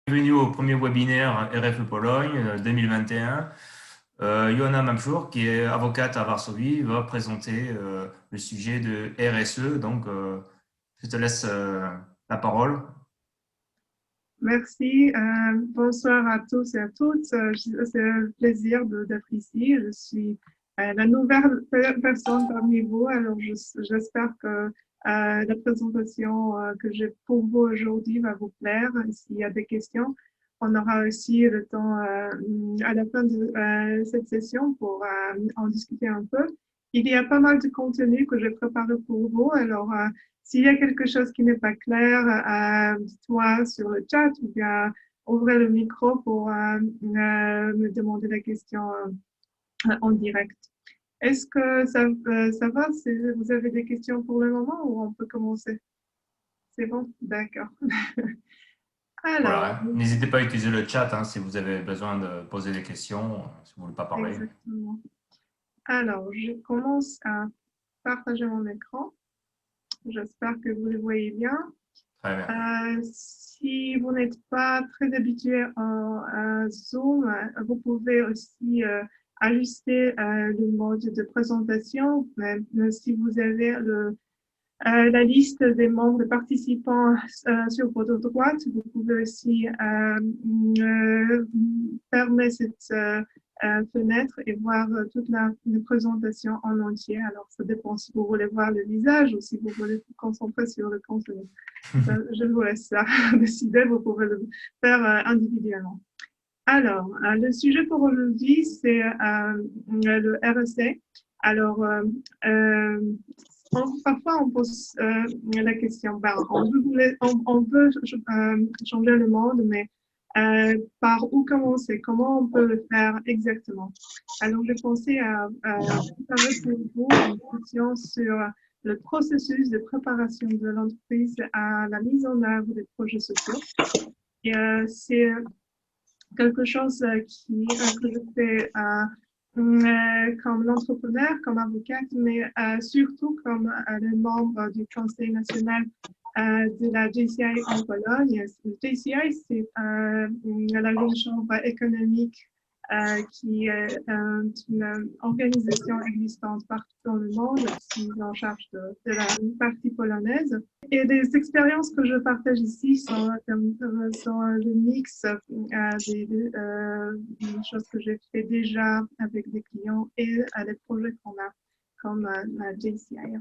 Bienvenue au premier webinaire RFE Pologne 2021. Joanna Mamchour, qui est avocate à Varsovie, va présenter le sujet de RSE. Donc, je te laisse la parole. Merci. Bonsoir à tous et à toutes. C'est un plaisir d'être ici. Je suis la nouvelle personne parmi vous. Alors, j'espère que la présentation que j'ai pour vous aujourd'hui va vous plaire. S'il y a des questions, on aura aussi le temps à la fin de cette session pour en discuter un peu. Il y a pas mal de contenu que j'ai préparé pour vous. Alors, s'il y a quelque chose qui n'est pas clair, dites-moi sur le chat ou bien ouvrez le micro pour me demander la question en direct. Est-ce que ça va? Vous avez des questions pour le moment ou on peut commencer? C'est bon? D'accord. Alors, Voilà. N'hésitez pas à utiliser le chat si vous avez besoin de poser des questions, si vous ne voulez pas parler. exactement. Alors, je commence à partager mon écran. J'espère que vous le voyez bien. Très bien. Si vous n'êtes pas très habitué en Zoom, vous pouvez aussi ajuster le mode de présentation. Même si vous avez la liste des membres participants sur votre droite, vous pouvez aussi fermer cette fenêtre et voir toute la présentation en entier. Alors, ça dépend si vous voulez voir le visage ou si vous voulez vous concentrer sur le contenu. Je vous laisse ça décider, vous pouvez le faire individuellement. Alors, le sujet pour aujourd'hui, c'est le RSE. Alors, parfois, on pose la question, on veut changer le monde, mais par où commencer? Comment on peut le faire exactement? Alors, j'ai pensé à préparer pour vous une question sur le processus de préparation de l'entreprise à la mise en œuvre des projets sociaux. Et c'est quelque chose que je fais comme l'entrepreneur, comme avocate, mais surtout comme le membre du Conseil national de la JCI en Pologne. Le JCI, c'est la Jeune Chambre économique qui est une organisation existante partout dans le monde, qui est en charge de la partie polonaise. Et les expériences que je partage ici sont le mix des choses que j'ai fait déjà avec des clients et les projets qu'on a comme la JCI.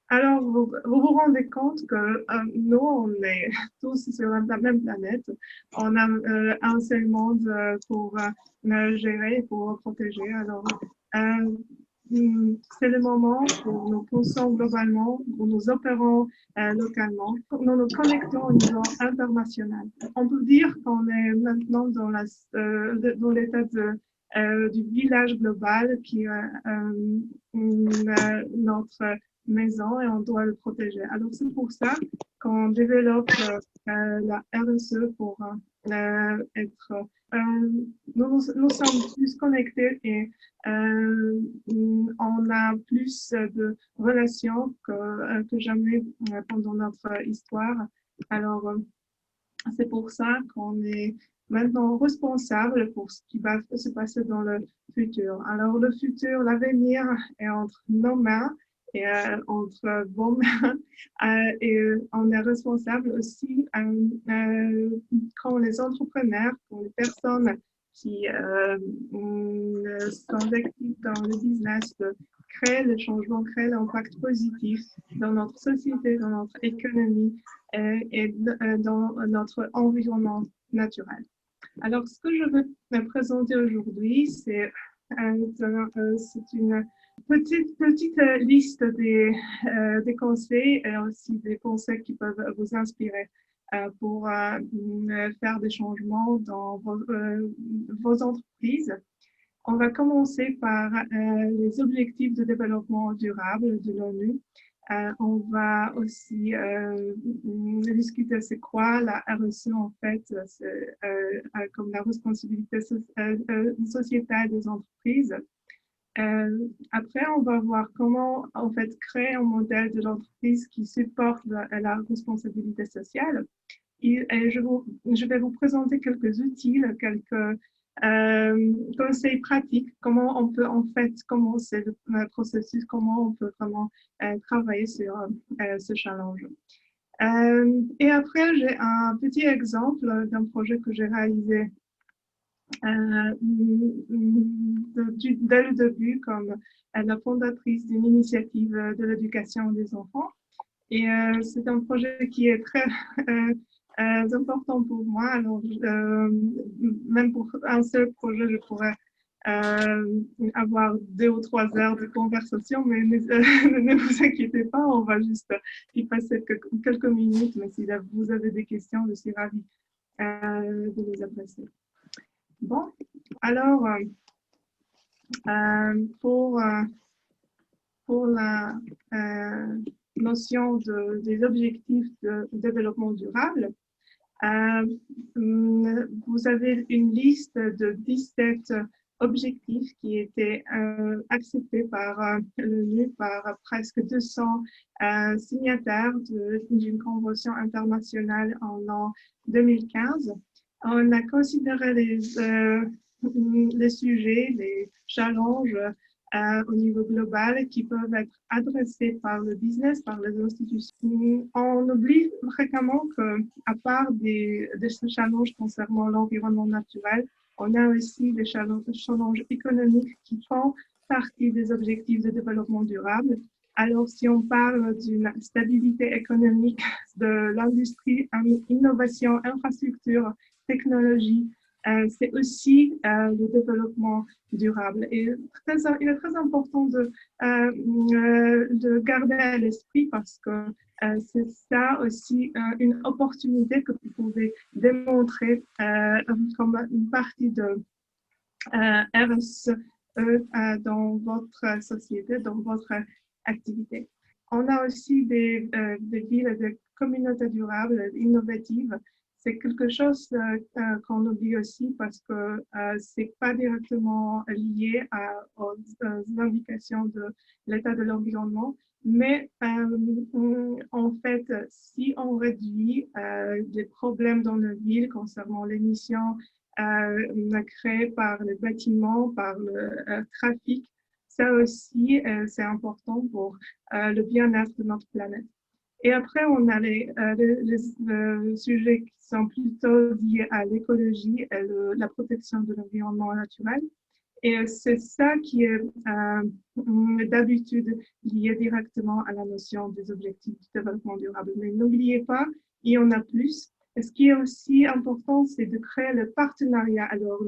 Alors, vous rendez compte que nous, on est tous sur la même planète. On a un seul monde pour gérer, pour protéger. Alors, c'est le moment où nous pensons globalement, où nous opérons localement, nous nous connectons au niveau international. On peut dire qu'on est maintenant dans l'état du village global qui est notre maison et on doit le protéger. Alors c'est pour ça qu'on développe la RSE pour être nous sommes plus connectés et on a plus de relations que jamais pendant notre histoire. Alors, c'est pour ça qu'on est maintenant responsable pour ce qui va se passer dans le futur. Alors, le futur, l'avenir est entre nos mains et entre vos mains. Et on est responsable aussi quand les entrepreneurs, quand les personnes qui sont actifs dans le business de créer le changement, créer l'impact positif dans notre société, dans notre économie et dans notre environnement naturel. Alors, ce que je veux me présenter aujourd'hui, c'est une petite liste des conseils et aussi des conseils qui peuvent vous inspirer pour faire des changements dans vos entreprises. On va commencer par les objectifs de développement durable de l'ONU. On va aussi discuter c'est quoi la RSE en fait, comme la responsabilité sociétale des entreprises. Après, on va voir comment en fait créer un modèle de l'entreprise qui supporte la responsabilité sociale. Et je vais vous présenter quelques outils, quelques conseils pratiques, comment on peut en fait commencer le processus, comment on peut vraiment travailler sur ce challenge. Et après, j'ai un petit exemple d'un projet que j'ai réalisé dès le début comme la fondatrice d'une initiative de l'éducation des enfants. Et c'est un projet qui est très important pour moi. Alors, même pour un seul projet, je pourrais avoir 2 ou 3 heures de conversation, mais ne vous inquiétez pas, on va juste y passer quelques minutes. Mais si vous avez des questions, je suis ravie de les adresser. Bon, alors, pour la notion des objectifs de développement durable, vous avez une liste de 17 objectifs qui étaient acceptés par l'ONU, par presque 200 signataires d'une convention internationale en l'an 2015. On a considéré les sujets, les challenges au niveau global qui peuvent être adressés par le business, par les institutions. On oublie fréquemment qu'à part des challenges concernant l'environnement naturel, on a aussi des challenges économiques qui font partie des objectifs de développement durable. Alors, si on parle d'une stabilité économique de l'industrie, innovation, infrastructure, technologie, c'est aussi le développement durable. Et il est très important de garder à l'esprit parce que c'est ça aussi une opportunité que vous pouvez démontrer comme une partie de RSE dans votre société, dans votre activité. On a aussi des villes et des communautés durables, innovatives. C'est quelque chose qu'on oublie aussi parce que c'est pas directement lié aux indications de l'état de l'environnement. Mais en fait, si on réduit les problèmes dans la ville concernant l'émission créé par les bâtiments, par le trafic, ça aussi, c'est important pour le bien-être de notre planète. Et après, on a les sujets qui sont plutôt liés à l'écologie et la protection de l'environnement naturel. Et c'est ça qui est d'habitude lié directement à la notion des objectifs du développement durable. Mais n'oubliez pas, il y en a plus. Et ce qui est aussi important, c'est de créer le partenariat. Alors,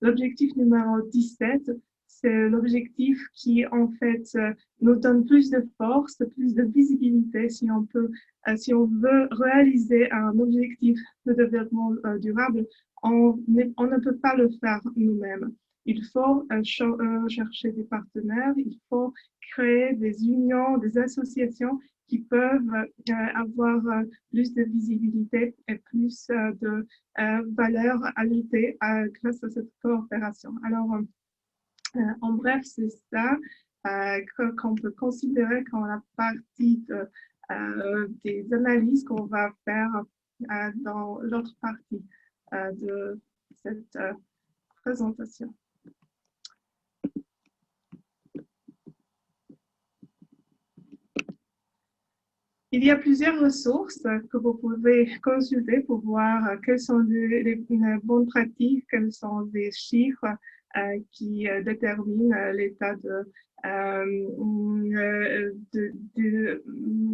l'objectif numéro 17, c'est l'objectif qui, en fait, nous donne plus de force, plus de visibilité si on peut, si on veut réaliser un objectif de développement durable, on ne peut pas le faire nous-mêmes. Il faut chercher des partenaires, il faut créer des unions, des associations qui peuvent avoir plus de visibilité et plus de valeur ajoutée grâce à cette coopération. Alors, en bref, c'est ça qu'on peut considérer comme la partie des analyses qu'on va faire dans l'autre partie de cette présentation. Il y a plusieurs ressources que vous pouvez consulter pour voir quelles sont les bonnes pratiques, quels sont les chiffres qui déterminent l'état de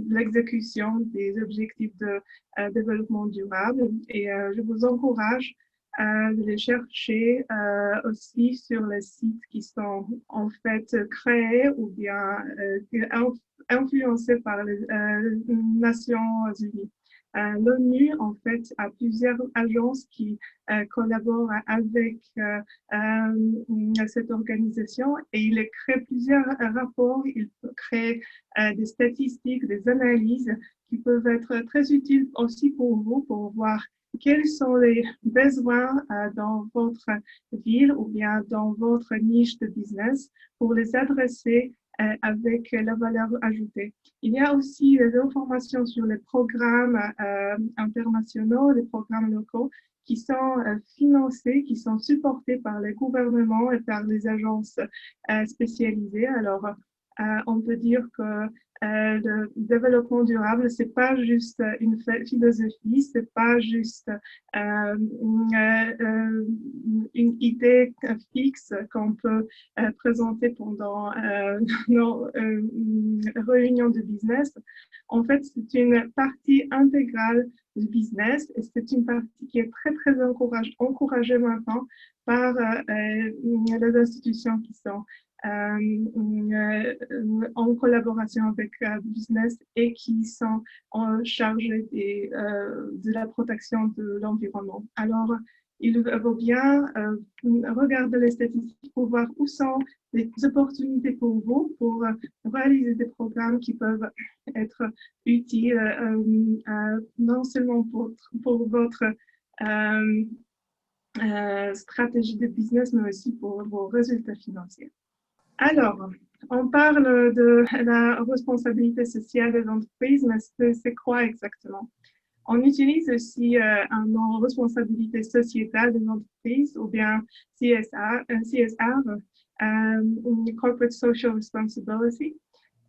l'exécution des objectifs de développement durable. Et je vous encourage de les chercher aussi sur les sites qui sont en fait créés ou bien influencés par les Nations Unies. L'ONU, en fait, a plusieurs agences qui collaborent avec cette organisation et il crée plusieurs rapports, il crée des statistiques, des analyses qui peuvent être très utiles aussi pour vous, pour voir quels sont les besoins dans votre ville ou bien dans votre niche de business pour les adresser avec la valeur ajoutée. Il y a aussi des informations sur les programmes internationaux, les programmes locaux qui sont financés, qui sont supportés par les gouvernements et par les agences spécialisées. Alors, on peut dire que le développement durable, c'est pas juste une philosophie, c'est pas juste une idée fixe qu'on peut présenter pendant nos réunions de business. En fait, c'est une partie intégrale du business et c'est une partie qui est très, très encouragée maintenant par les institutions qui sont en collaboration avec business et qui sont chargés de la protection de l'environnement. Alors, il vaut bien regarder les statistiques pour voir où sont les opportunités pour vous pour réaliser des programmes qui peuvent être utiles non seulement pour votre stratégie de business, mais aussi pour vos résultats financiers. Alors, on parle de la responsabilité sociale des entreprises, mais c'est quoi exactement? On utilise aussi un nom responsabilité sociétale des entreprises ou bien CSR, Corporate Social Responsibility.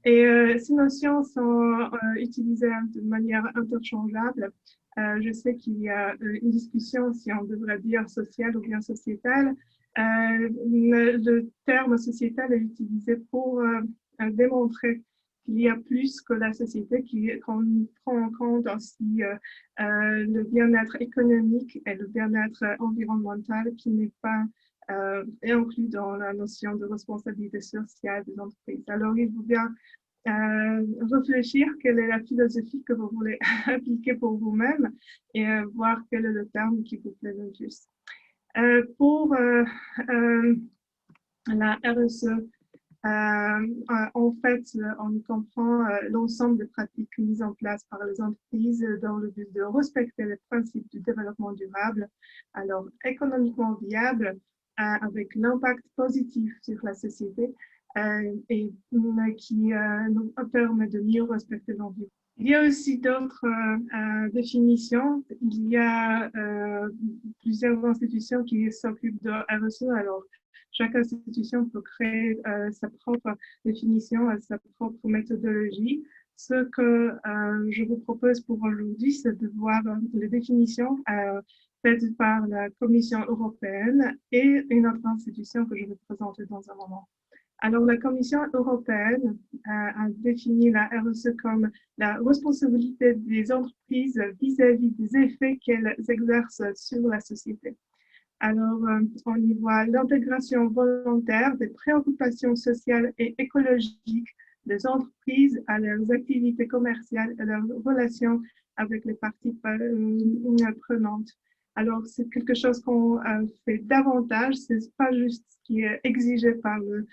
Et ces notions sont utilisées de manière interchangeable. Je sais qu'il y a une discussion si on devrait dire sociale ou bien sociétale. Le terme sociétal est utilisé pour démontrer qu'il y a plus que la société, qu'on prend en compte aussi le bien-être économique et le bien-être environnemental qui n'est pas inclus dans la notion de responsabilité sociale des entreprises. Alors, il faut bien réfléchir quelle est la philosophie que vous voulez appliquer pour vous-même et voir quel est le terme qui vous plaît le plus. Pour la RSE, en fait, on comprend l'ensemble des pratiques mises en place par les entreprises dans le but de respecter les principes du développement durable, alors économiquement viable, avec l'impact positif sur la société et qui nous permet de mieux respecter l'environnement. Il y a aussi d'autres définitions. Il y a plusieurs institutions qui s'occupent de RSE. Alors, chaque institution peut créer sa propre définition, sa propre méthodologie. Ce que je vous propose pour aujourd'hui, c'est de voir les définitions faites par la Commission européenne et une autre institution que je vais présenter dans un moment. Alors, la Commission européenne a défini la RSE comme la responsabilité des entreprises vis-à-vis des effets qu'elles exercent sur la société. Alors, on y voit l'intégration volontaire des préoccupations sociales et écologiques des entreprises à leurs activités commerciales et leurs relations avec les parties prenantes. Alors, c'est quelque chose qu'on fait davantage, c'est pas juste ce qui est exigé par le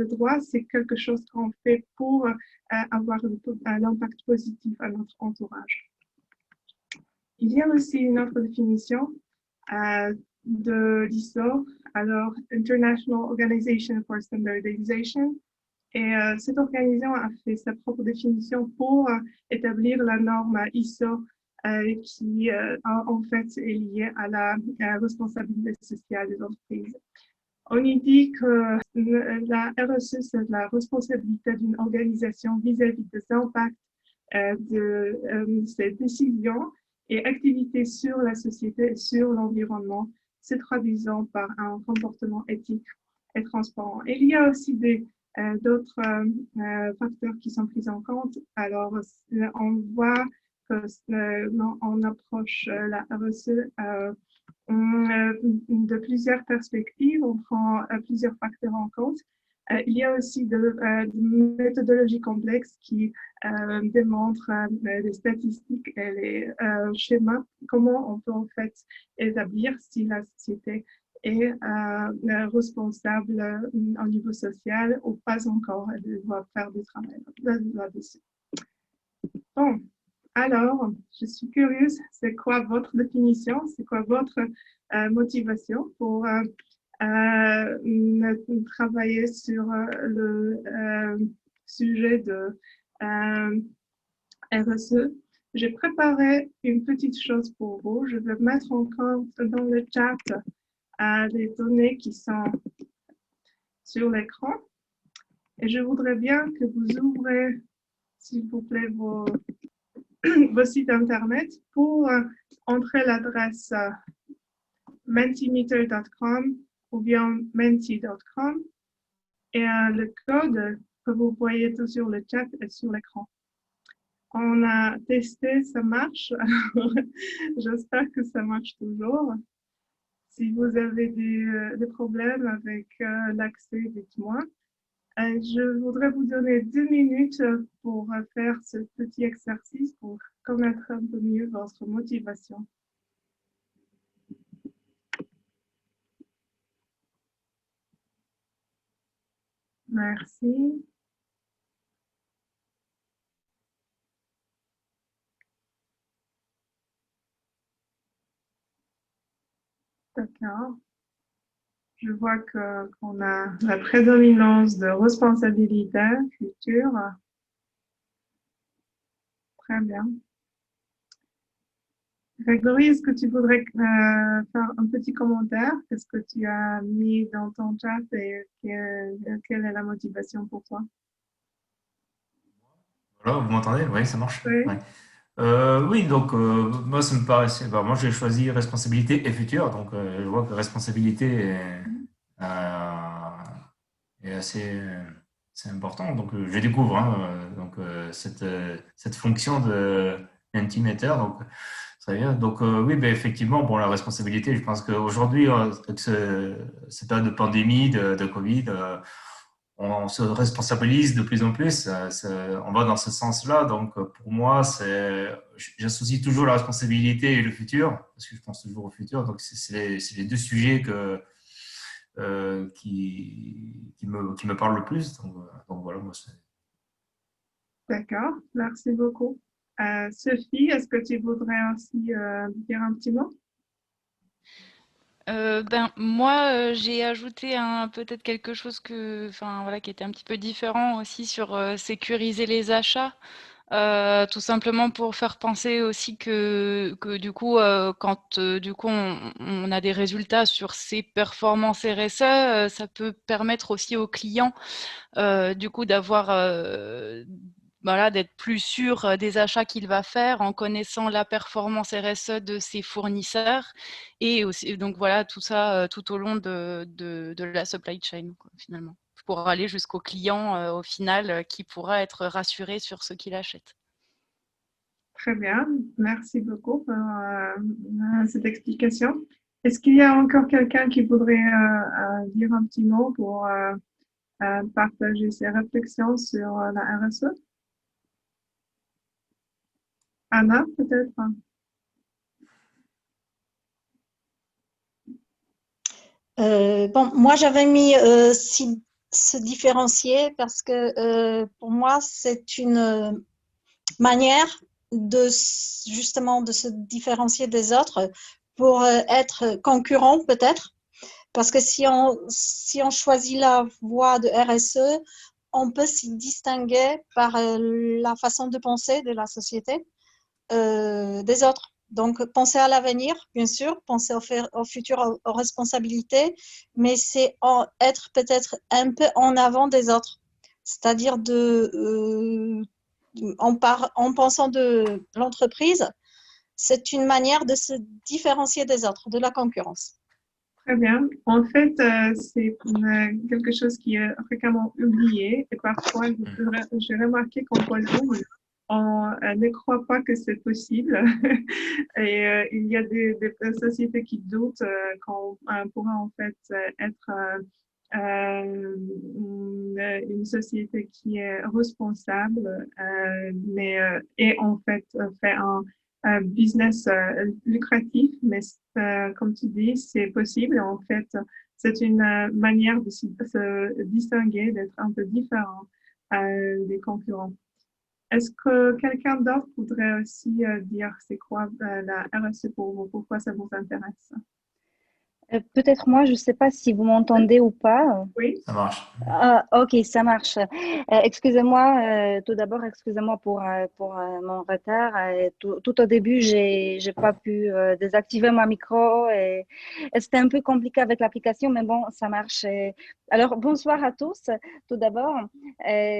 droit, c'est quelque chose qu'on fait pour avoir l'impact positif à notre entourage. Il y a aussi une autre définition de l'ISO, alors International Organization for Standardization. Et cette organisation a fait sa propre définition pour établir la norme ISO qui en fait est liée à la responsabilité sociale des entreprises. On y dit que la RSE, c'est la responsabilité d'une organisation vis-à-vis des impacts de ses décisions et activités sur la société et sur l'environnement, se traduisant par un comportement éthique et transparent. Et il y a aussi d'autres facteurs qui sont pris en compte. Alors, on voit qu'on approche la RSE de plusieurs perspectives, on prend plusieurs facteurs en compte. Il y a aussi des méthodologies complexes qui démontrent les statistiques et les schémas, comment on peut en fait établir si la société est responsable au niveau social ou pas encore. Elle doit faire du travail là-dessus. Bon, alors, je suis curieuse, c'est quoi votre définition, c'est quoi votre motivation pour travailler sur le sujet de RSE. J'ai préparé une petite chose pour vous. Je vais mettre encore dans le chat les données qui sont sur l'écran. Et je voudrais bien que vous ouvrez, s'il vous plaît, vos sites Internet pour entrer l'adresse mentimeter.com ou bien menti.com et le code que vous voyez tout sur le chat est sur l'écran. On a testé, ça marche. J'espère que ça marche toujours. Si vous avez des problèmes avec l'accès, dites-moi. Je voudrais vous donner 2 minutes pour faire ce petit exercice pour connaître un peu mieux votre motivation. Merci. D'accord. Je vois qu'on a la prédominance de responsabilité future. Très bien. Grégory, est-ce que tu voudrais faire un petit commentaire? Qu'est-ce que tu as mis dans ton chat et quelle est la motivation pour toi? Voilà, vous m'entendez? Oui, ça marche. Ouais. Oui, Oui, donc moi, ça me paraissait. Bah, moi, j'ai choisi responsabilité et futur, donc je vois que responsabilité est assez, c'est important. Donc, je découvre hein, donc cette fonction de Mentimeter. Donc, très bien. Donc, oui, ben, effectivement, bon, la responsabilité, je pense qu'aujourd'hui, avec cette période de pandémie, de Covid, on se responsabilise de plus en plus. On va dans ce sens-là. Donc, pour moi, j'associe toujours la responsabilité et le futur, parce que je pense toujours au futur. Donc, c'est les deux sujets qui me parlent le plus. Donc voilà, moi, c'est. d'accord. Merci beaucoup. Sophie, est-ce que tu voudrais aussi dire un petit mot? Ben, moi, j'ai ajouté peut-être quelque chose enfin, voilà, qui était un petit peu différent aussi sur, sécuriser les achats. Tout simplement pour faire penser aussi que du coup, quand, du coup on a des résultats sur ces performances RSE, ça peut permettre aussi aux clients, du coup d'avoir, voilà, d'être plus sûr, des achats qu'il va faire en connaissant la performance RSE de ses fournisseurs et aussi donc voilà tout ça, tout au long de la supply chain quoi, finalement. Pour aller jusqu'au client, au final, qui pourra être rassuré sur ce qu'il achète. Très bien. Merci beaucoup pour cette explication. Est-ce qu'il y a encore quelqu'un qui voudrait dire un petit mot pour partager ses réflexions sur la RSE? Anna, peut-être? Bon, moi j'avais mis se différencier parce que pour moi c'est une manière de justement de se différencier des autres pour être concurrent peut-être. Parce que si on choisit la voie de RSE, on peut s'y distinguer par la façon de penser de la société des autres. Donc, penser à l'avenir, bien sûr, penser au futur, aux responsabilités, mais c'est être peut-être un peu en avant des autres. C'est-à-dire en pensant de l'entreprise, c'est une manière de se différencier des autres, de la concurrence. Très bien. En fait, c'est quelque chose qui est fréquemment oublié et parfois, j'ai remarqué qu'en Pologne, on ne croit pas que c'est possible. Et il y a des sociétés qui doutent qu'on pourra en fait être une société qui est responsable, et en fait fait un business lucratif, mais comme tu dis, c'est possible. En fait, c'est une manière de se distinguer, d'être un peu différent des concurrents. Est-ce que quelqu'un d'autre voudrait aussi dire c'est quoi la RSE pour vous, pourquoi ça vous intéresse? Peut-être moi, je ne sais pas si vous m'entendez ou pas. Oui, Ça marche. Ah, ok, ça marche. Excusez-moi, tout d'abord, excusez-moi pour mon retard. Tout au début, j'ai pas pu désactiver mon micro et c'était un peu compliqué avec l'application, mais bon, ça marche. Alors, bonsoir à tous. Tout d'abord,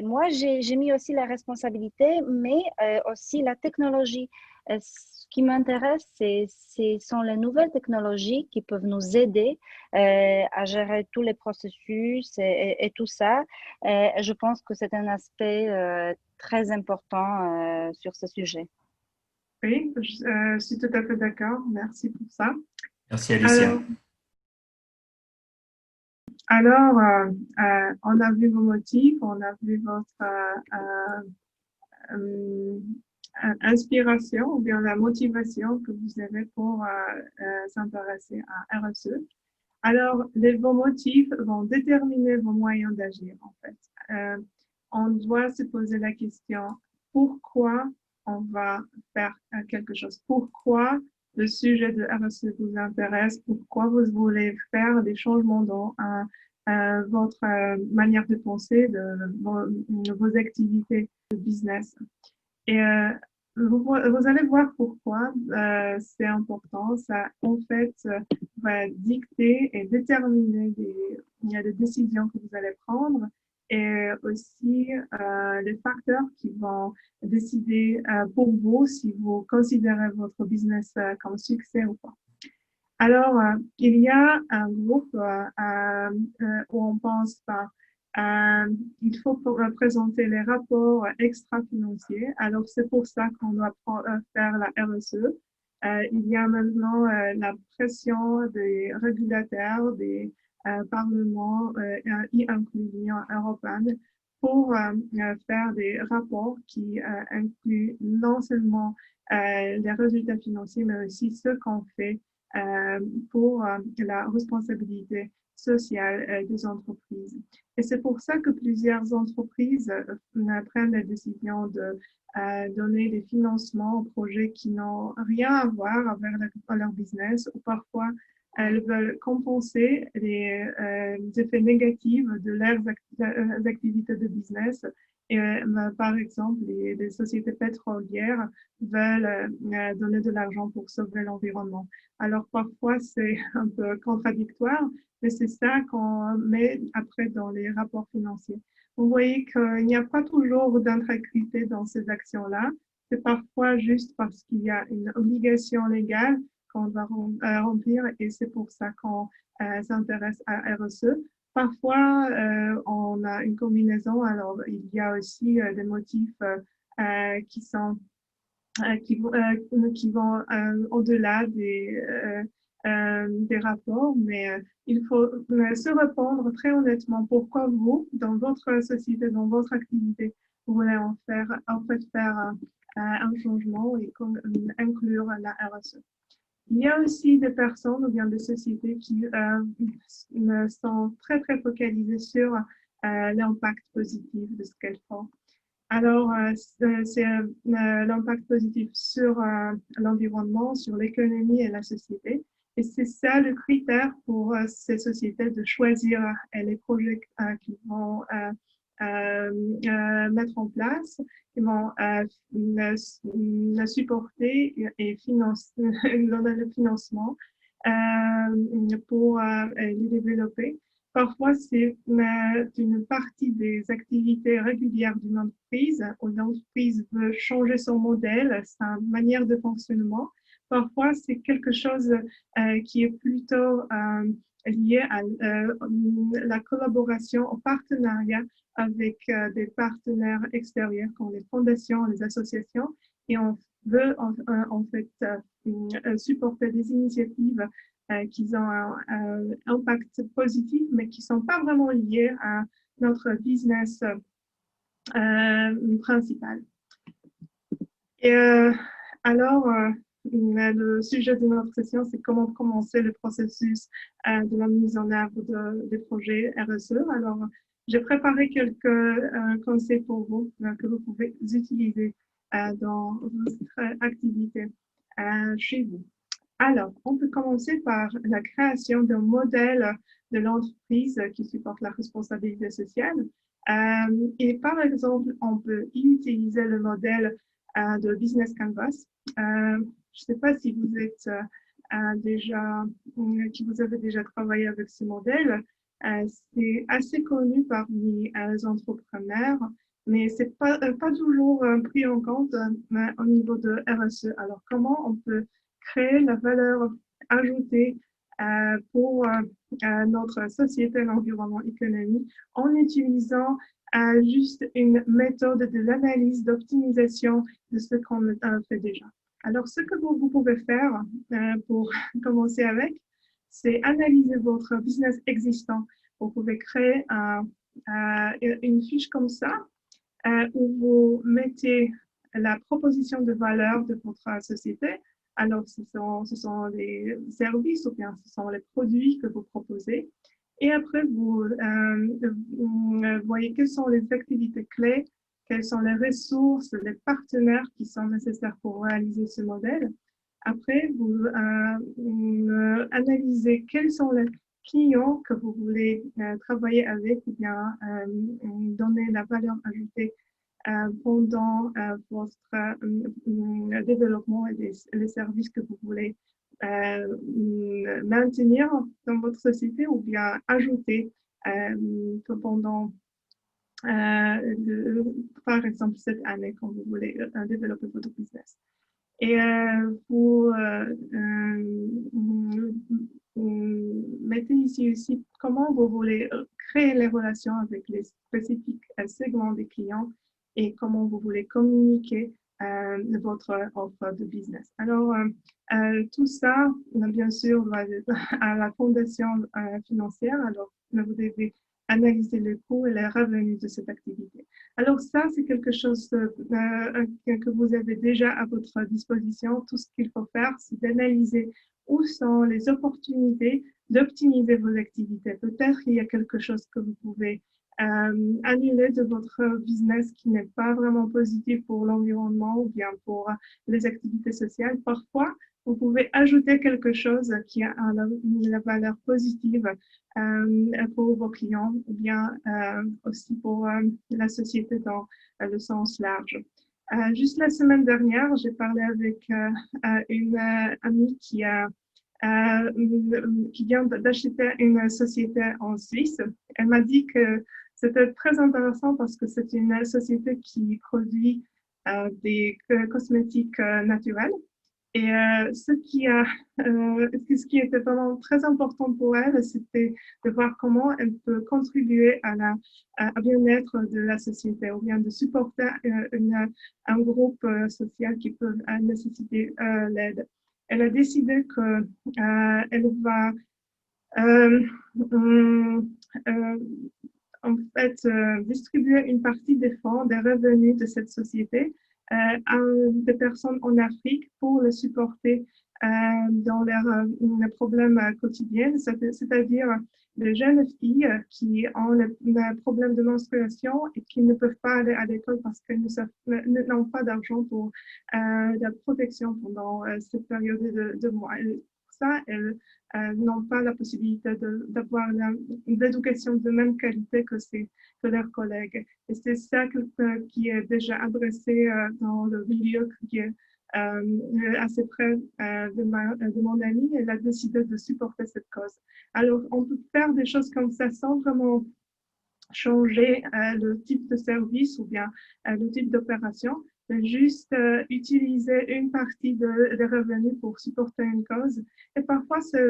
moi, j'ai mis aussi la responsabilité, mais aussi la technologie. Ce qui m'intéresse, ce sont les nouvelles technologies qui peuvent nous aider à gérer tous les processus et tout ça. Et je pense que c'est un aspect très important sur ce sujet. oui, je suis tout à fait d'accord. Merci pour ça. Merci Alicia. Alors, on a vu vos motifs, on a vu votre inspiration ou bien la motivation que vous avez pour s'intéresser à RSE. Alors, vos motifs vont déterminer vos moyens d'agir, en fait. On doit se poser la question, pourquoi on va faire quelque chose? Pourquoi le sujet de RSE vous intéresse? Pourquoi vous voulez faire des changements dans votre manière de penser, de vos activités de business? Et vous allez voir pourquoi c'est important. Ça, en fait, va dicter et déterminer les décisions que vous allez prendre et aussi les facteurs qui vont décider pour vous si vous considérez votre business comme succès ou pas. Alors, il y a un groupe où on pense par il faut présenter les rapports extra-financiers. Alors, c'est pour ça qu'on doit faire la RSE. Il y a maintenant la pression des régulateurs, des parlements, y inclus l'Union européenne, pour faire des rapports qui incluent non seulement les résultats financiers, mais aussi ce qu'on fait pour la responsabilité sociale des entreprises. Et c'est pour ça que plusieurs entreprises prennent la décision de donner des financements aux projets qui n'ont rien à voir avec leur business, ou parfois elles veulent compenser les effets négatifs de leurs activités de business. Et, par exemple, les sociétés pétrolières veulent donner de l'argent pour sauver l'environnement. Alors parfois, c'est un peu contradictoire, mais c'est ça qu'on met après dans les rapports financiers. Vous voyez qu'il n'y a pas toujours d'intégrité dans ces actions-là. C'est parfois juste parce qu'il y a une obligation légale qu'on doit remplir et c'est pour ça qu'on s'intéresse à RSE. Parfois, on a une combinaison. Alors, il y a aussi des motifs qui sont qui vont au-delà des rapports, mais il faut se répondre très honnêtement pourquoi vous, dans votre société, dans votre activité, vous voulez en fait faire un changement et inclure la RSE. Il y a aussi des personnes ou bien des sociétés qui sont très, très focalisées sur l'impact positif de ce qu'elles font. Alors, c'est l'impact positif sur l'environnement, sur l'économie et la société. Et c'est ça le critère pour ces sociétés de choisir les projets qu'ils vont mettre en place, ils vont la supporter et donner le financement pour les développer. Parfois, c'est une partie des activités régulières d'une entreprise où l'entreprise veut changer son modèle, sa manière de fonctionnement. Parfois, c'est quelque chose qui est plutôt lié à la collaboration, au partenariat avec des partenaires extérieurs comme les fondations, les associations, et on veut en fait supporter des initiatives qui ont un impact positif, mais qui ne sont pas vraiment liés à notre business principal. Et alors, le sujet de notre session, c'est comment commencer le processus de la mise en œuvre des projets RSE. Alors, j'ai préparé quelques conseils pour vous que vous pouvez utiliser dans votre activité chez vous. Alors, on peut commencer par la création d'un modèle de l'entreprise qui supporte la responsabilité sociale. Et par exemple, on peut utiliser le modèle de Business Canvas. Je ne sais pas si vous êtes qui vous avez déjà travaillé avec ce modèle. C'est assez connu parmi les entrepreneurs, mais ce n'est pas toujours pris en compte au niveau de RSE. Alors, comment on peut créer la valeur ajoutée pour notre société, l'environnement, l'économie, en utilisant juste une méthode de l'analyse, d'optimisation de ce qu'on fait déjà. Alors, ce que vous pouvez faire pour commencer avec, c'est analyser votre business existant. Vous pouvez créer une fiche comme ça où vous mettez la proposition de valeur de votre société. Alors, ce sont les services ou bien ce sont les produits que vous proposez. Et après, vous voyez quelles sont les activités clés, quelles sont les ressources, les partenaires qui sont nécessaires pour réaliser ce modèle. Après, vous analysez quels sont les clients que vous voulez travailler avec ou bien donner la valeur ajoutée pendant votre développement et les services que vous voulez maintenir dans votre société ou bien ajouter pendant, par exemple, cette année quand vous voulez développer votre business. Et vous mettez ici aussi comment vous voulez créer les relations avec les spécifiques segments des clients et comment vous voulez communiquer votre offre de business. Alors, tout ça, bien sûr, va à la fondation financière. Alors, vous devez analyser les coûts et les revenus de cette activité. Alors, ça, c'est quelque chose que vous avez déjà à votre disposition. Tout ce qu'il faut faire, c'est d'analyser où sont les opportunités d'optimiser vos activités. Peut-être qu'il y a quelque chose que vous pouvez annuler de votre business qui n'est pas vraiment positif pour l'environnement ou bien pour les activités sociales. Parfois, vous pouvez ajouter quelque chose qui a la valeur positive pour vos clients ou bien aussi pour la société dans le sens large. Juste la semaine dernière, j'ai parlé avec une amie qui vient d'acheter une société en Suisse. Elle m'a dit que c'était très intéressant parce que c'est une société qui produit des cosmétiques naturels. Et ce qui était vraiment très important pour elle, c'était de voir comment elle peut contribuer à bien-être de la société ou bien de supporter un groupe social qui peut nécessiter l'aide. Elle a décidé qu'elle va en fait distribuer une partie des fonds, des revenus de cette société à des personnes en Afrique pour les supporter dans leurs problèmes quotidiens, c'est-à-dire des jeunes filles qui ont des problèmes de menstruation et qui ne peuvent pas aller à l'école parce qu'elles n'ont pas d'argent pour la protection pendant cette période de mois. Pour ça, elles n'ont pas la possibilité d'avoir l'éducation de même qualité que leurs collègues. Et c'est ça qui est déjà adressé dans le milieu qui est assez près de mon amie. Elle a décidé de supporter cette cause. Alors, on peut faire des choses comme ça sans vraiment changer le type de service ou bien le type d'opération, juste utiliser une partie des revenus pour supporter une cause. Et parfois, c'est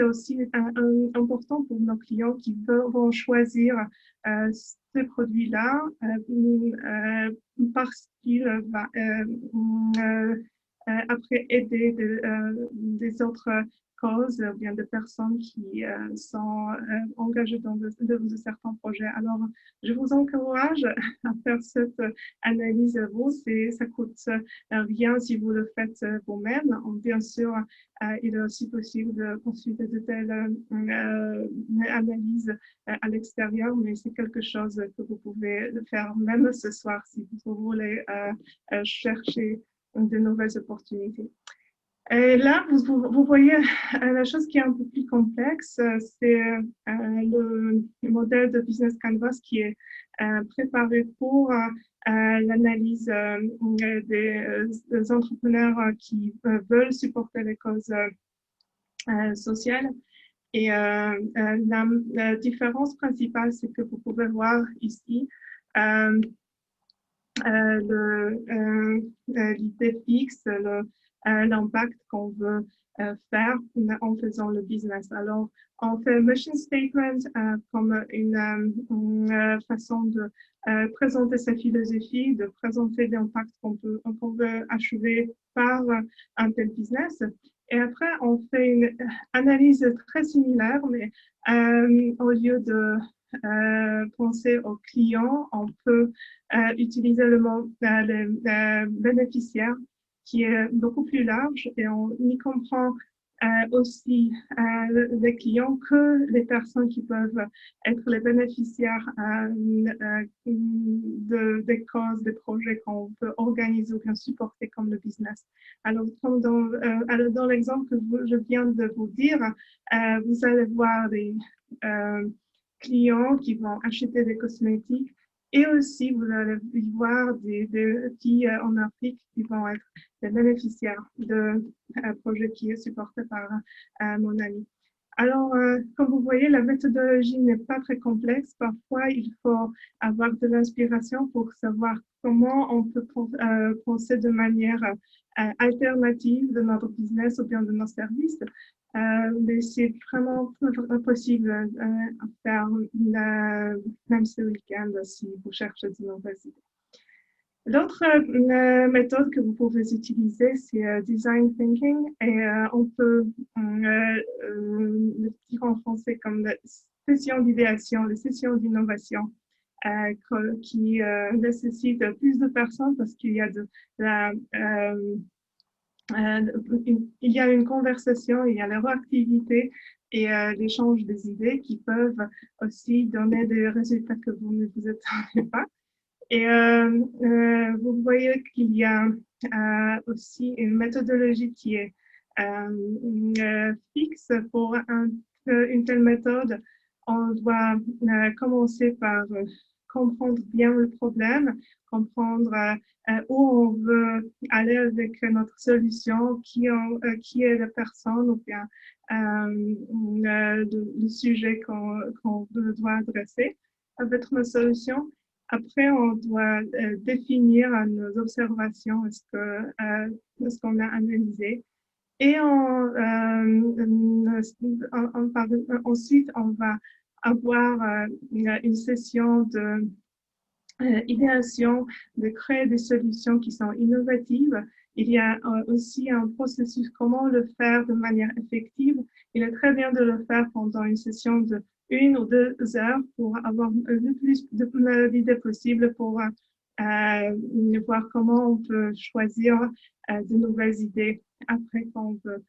aussi important pour nos clients qui vont choisir ces produits-là parce qu'ils vont après aider des autres causes, ou bien de personnes qui sont engagées dans de certains projets. Alors, je vous encourage à faire cette analyse vous. Ça coûte rien si vous le faites vous-même. Bien sûr, il est aussi possible de consulter de telles analyses à l'extérieur, mais c'est quelque chose que vous pouvez faire même ce soir si vous voulez chercher de nouvelles opportunités. Et là, vous voyez la chose qui est un peu plus complexe, c'est le modèle de Business Canvas qui est préparé pour l'analyse des entrepreneurs qui veulent supporter les causes sociales. Et la différence principale, c'est que vous pouvez voir ici l'idée fixe, l'impact qu'on veut faire en faisant le business. Alors, on fait mission statement comme une façon de présenter sa philosophie, de présenter l'impact qu'on veut achever par un tel business. Et après, on fait une analyse très similaire, mais au lieu de penser aux clients, on peut utiliser le mot bénéficiaire qui est beaucoup plus large et on y comprend aussi les clients que les personnes qui peuvent être les bénéficiaires des causes, des projets qu'on peut organiser ou bien supporter comme le business. Alors, comme dans l'exemple que je viens de vous dire, vous allez voir des clients qui vont acheter des cosmétiques et aussi vous allez voir des filles en Afrique qui vont être les bénéficiaires de projet qui est supporté par mon ami. Alors, comme vous voyez, la méthodologie n'est pas très complexe. Parfois, il faut avoir de l'inspiration pour savoir comment on peut penser de manière alternative de notre business ou bien de nos services. Mais c'est vraiment possible à faire même ce week-end si vous cherchez de nouvelles idées. L'autre méthode que vous pouvez utiliser, c'est design thinking et on peut le dire en français comme la session d'idéation, la session d'innovation qui nécessite plus de personnes parce qu'il y a il y a une conversation, il y a la réactivité et l'échange des idées qui peuvent aussi donner des résultats que vous ne vous attendez pas. Et vous voyez qu'il y a aussi une méthodologie qui est fixe pour une telle méthode. On doit commencer par comprendre bien le problème, comprendre où on veut aller avec notre solution, qui est la personne ou bien le sujet qu'on doit adresser avec notre solution. Après, on doit définir nos observations, ce qu'on a analysé. Et ensuite, on va avoir une session d'idéation, de créer des solutions qui sont innovatives. Il y a aussi un processus, comment le faire de manière effective. Il est très bien de le faire pendant une session de 1 ou 2 heures pour avoir le plus d'idées possibles pour voir comment on peut choisir de nouvelles idées après quand on veut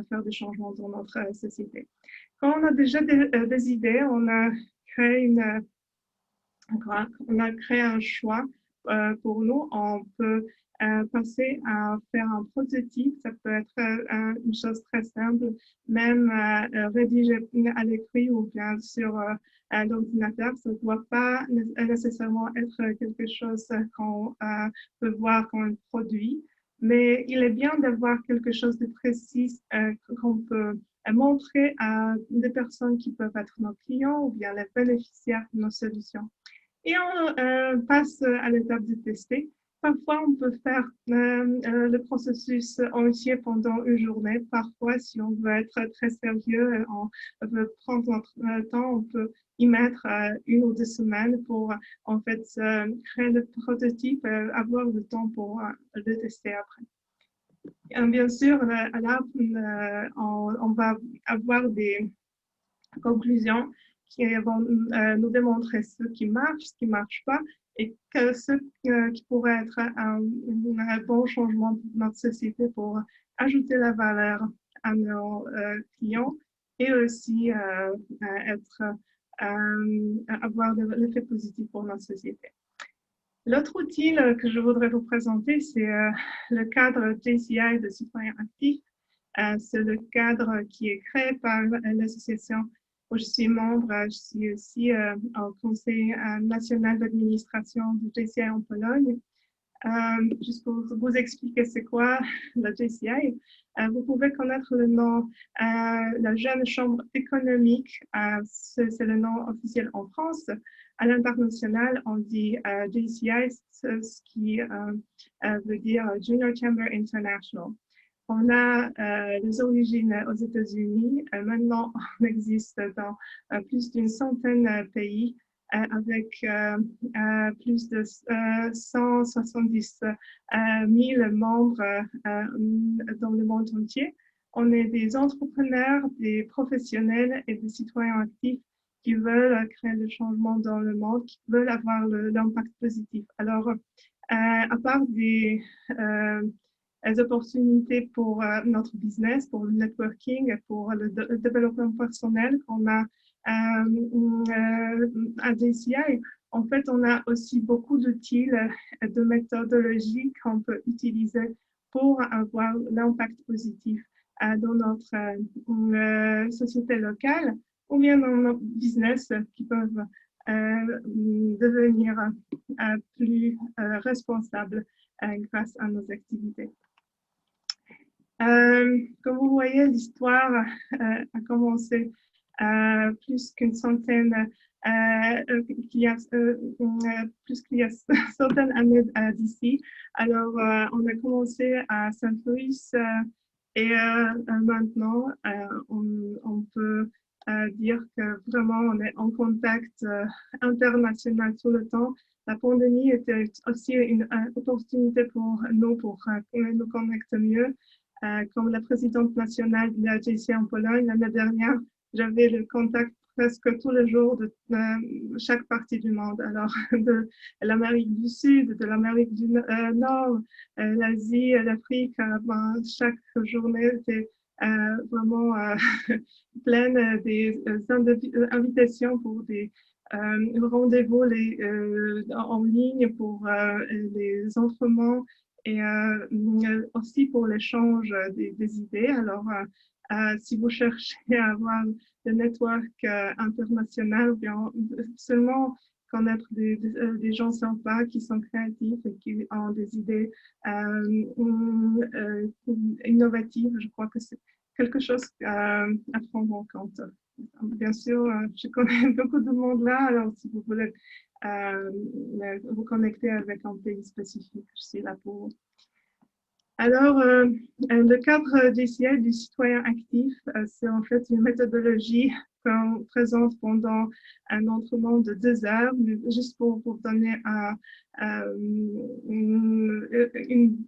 faire des changements dans notre société. Quand on a déjà des idées, on a créé un choix pour nous. On peut passer à faire un prototype. Ça peut être une chose très simple, même rédiger à l'écrit ou bien sur l'ordinateur. Ça ne doit pas nécessairement être quelque chose qu'on peut voir comme un produit, mais il est bien d'avoir quelque chose de précis qu'on peut montrer à des personnes qui peuvent être nos clients ou bien les bénéficiaires de nos solutions. Et on passe à l'étape de tester. Parfois, on peut faire le processus entier pendant une journée. Parfois, si on veut être très sérieux, on veut prendre notre temps, on peut y mettre 1 ou 2 semaines pour en fait créer le prototype, avoir le temps pour le tester après. Bien sûr, là, on va avoir des conclusions qui vont nous démontrer ce qui marche, ce qui ne marche pas, et que ce qui pourrait être un bon changement pour notre société pour ajouter la valeur à nos clients et aussi avoir l'effet positif pour notre société. L'autre outil que je voudrais vous présenter, c'est le cadre JCI de citoyens actifs. C'est le cadre qui est créé par l'association où je suis membre. Je suis aussi au Conseil national d'administration de JCI en Pologne. Juste pour vous expliquer c'est quoi la JCI, vous pouvez connaître le nom la Jeune Chambre économique, c'est le nom officiel en France. À l'international, on dit JCI, ce qui veut dire Junior Chamber International. On a les origines aux États-Unis. Maintenant, on existe dans plus d'une centaine de pays avec plus de 170 000 membres dans le monde entier. On est des entrepreneurs, des professionnels et des citoyens actifs qui veulent créer le changement dans le monde, qui veulent avoir l'impact positif. Alors, à part des opportunités pour notre business, pour le networking, pour le développement personnel qu'on a à JCI, en fait, on a aussi beaucoup d'outils, de méthodologies qu'on peut utiliser pour avoir l'impact positif dans notre société locale ou bien dans nos business qui peuvent devenir plus responsables grâce à nos activités. Comme vous voyez, l'histoire a commencé plus qu'une centaine, plus qu'il y a centaines d'années d'ici. Alors, on a commencé à Saint-Louis et maintenant, on peut dire que vraiment, on est en contact international tout le temps. La pandémie était aussi une opportunité pour nous pour nous connecter mieux. Comme la présidente nationale de la JCI en Pologne l'année dernière, j'avais le contact presque tous les jours de chaque partie du monde. Alors, de l'Amérique du Sud, de l'Amérique du Nord, l'Asie, l'Afrique, chaque journée était vraiment pleine des invitations pour des rendez-vous en ligne pour les entrements et aussi pour l'échange des idées. Alors, si vous cherchez à avoir le network international, ou bien seulement connaître des gens sympas qui sont créatifs et qui ont des idées innovatives, je crois que c'est quelque chose à prendre en compte. Bien sûr, je connais beaucoup de monde là, alors si vous voulez vous connecter avec un pays spécifique, je suis là pour vous. Alors, le cadre JCI du citoyen actif, c'est en fait une méthodologie qu'on présente pendant un entraînement de 2 heures, mais juste pour vous donner une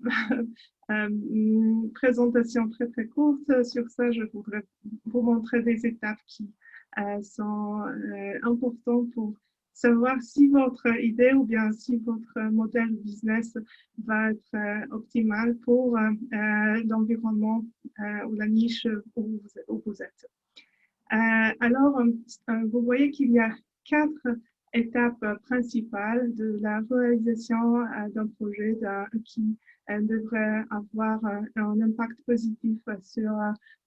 présentation très très courte sur ça. Je voudrais vous montrer des étapes qui sont importantes pour savoir si votre idée ou bien si votre modèle business va être optimal pour l'environnement ou la niche où vous êtes. Alors, vous voyez qu'il y a 4 étapes principales de la réalisation d'un projet qui devrait avoir un impact positif sur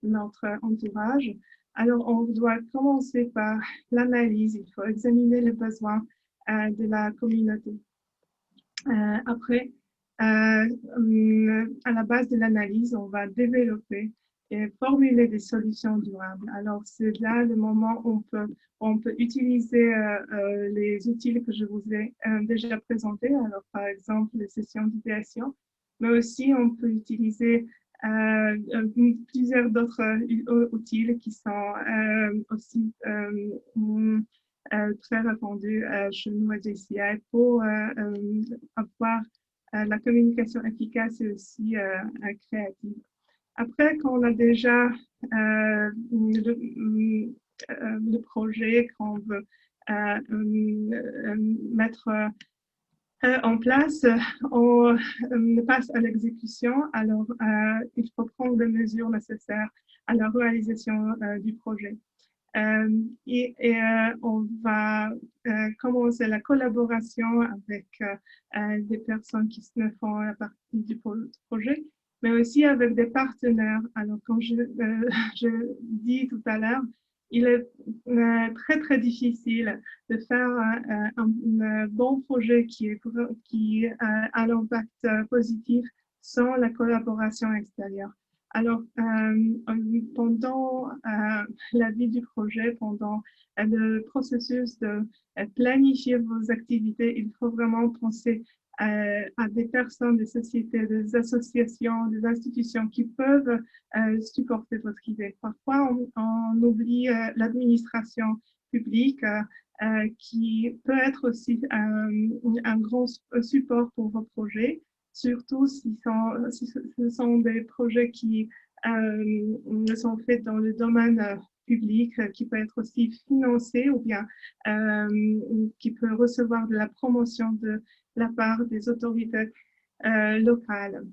notre entourage. Alors, on doit commencer par l'analyse. Il faut examiner les besoins de la communauté. Après, à la base de l'analyse, on va développer et formuler des solutions durables. Alors, c'est là le moment où on peut utiliser les outils que je vous ai déjà présentés. Alors, par exemple, les sessions d'idéation, mais aussi on peut utiliser plusieurs d'autres outils qui sont aussi très répandus chez nous à JCI pour avoir la communication efficace et aussi créative. Après, quand on a déjà le projet qu'on veut mettre en place, on passe à l'exécution. Alors, il faut prendre les mesures nécessaires à la réalisation du projet. On va commencer la collaboration avec des personnes qui ne font partie du projet, mais aussi avec des partenaires. Alors, comme je dis tout à l'heure, il est très, très difficile de faire un bon projet qui a l'impact positif sans la collaboration extérieure. Alors, pendant la vie du projet, pendant le processus de planifier vos activités, il faut vraiment penser à des personnes, des sociétés, des associations, des institutions qui peuvent supporter votre idée. Parfois, on oublie l'administration publique qui peut être aussi un grand support pour vos projets, surtout si ce sont des projets qui sont faits dans le domaine public, qui peut être aussi financé ou bien qui peut recevoir de la promotion de la part des autorités locales.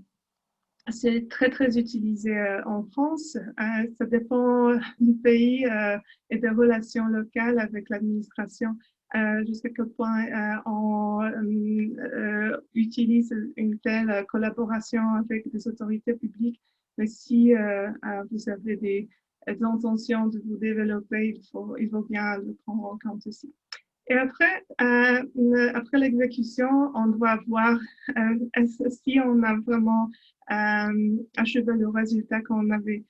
C'est très, très utilisé en France. Ça dépend du pays et des relations locales avec l'administration. Jusqu'à quel point on utilise une telle collaboration avec des autorités publiques. Mais si vous avez des intentions de vous développer, il faut bien le prendre en compte aussi. Et après l'exécution, on doit voir si on a vraiment achevé le résultat qu'on avait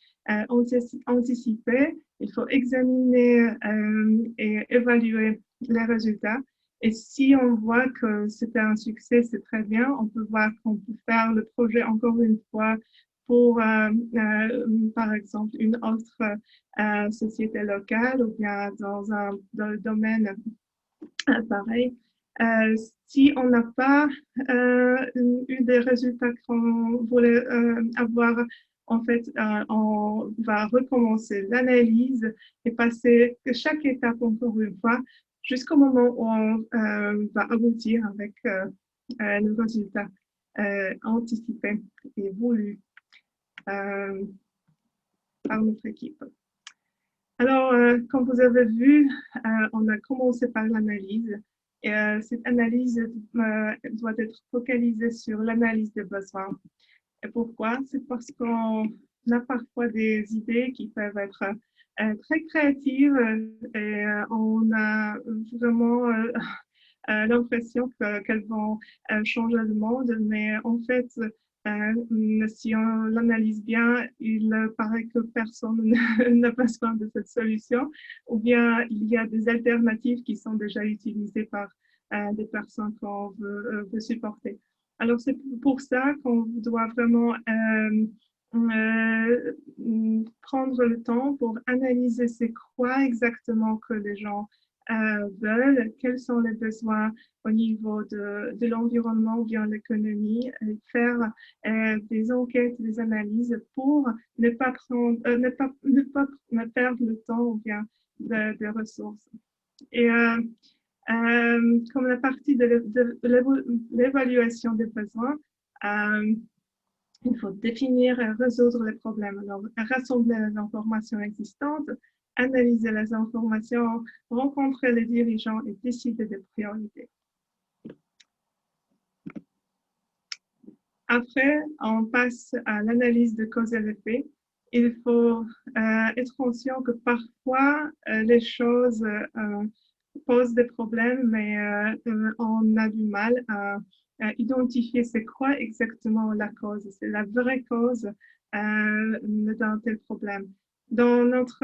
anticipé. Il faut examiner et évaluer les résultats. Et si on voit que c'était un succès, c'est très bien. On peut voir qu'on peut faire le projet encore une fois pour, par exemple, une autre société locale ou bien dans le domaine pareil. Si on n'a pas eu des résultats qu'on voulait avoir, en fait, on va recommencer l'analyse et passer chaque étape encore une fois jusqu'au moment où on va aboutir avec le résultat anticipé et voulu par notre équipe. Alors, comme vous avez vu, on a commencé par l'analyse. Et cette analyse doit être focalisée sur l'analyse des besoins. Et pourquoi? C'est parce qu'on a parfois des idées qui peuvent être très créatives et on a vraiment l'impression qu'elles vont changer le monde, mais en fait, si on l'analyse bien, il paraît que personne n'a besoin de cette solution, ou bien il y a des alternatives qui sont déjà utilisées par des personnes qu'on veut supporter. Alors, c'est pour ça qu'on doit vraiment prendre le temps pour analyser c'est quoi exactement que les gens veulent, quels sont les besoins au niveau de l'environnement ou bien l'économie, faire des enquêtes, des analyses pour ne pas perdre le temps ou bien des ressources. Et comme la partie de l'évaluation des besoins, il faut définir et résoudre les problèmes. Alors, rassembler les informations existantes, analyser les informations, rencontrer les dirigeants et décider des priorités. Après, on passe à l'analyse de cause et effet. Il faut être conscient que parfois, les choses posent des problèmes, mais on a du mal à identifier c'est quoi exactement la cause. C'est la vraie cause d'un tel problème. Dans notre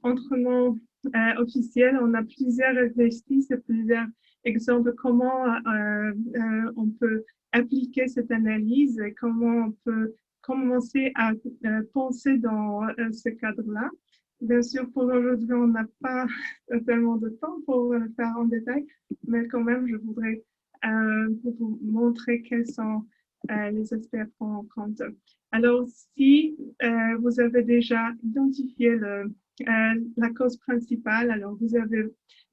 entraînement officiel, on a plusieurs exercices et plusieurs exemples de comment on peut appliquer cette analyse et comment on peut commencer à penser dans ce cadre-là. Bien sûr, pour aujourd'hui, on n'a pas tellement de temps pour le faire en détail, mais quand même, je voudrais pour vous montrer quels sont les aspects à prendre en compte. Alors, si vous avez déjà identifié la cause principale, alors vous avez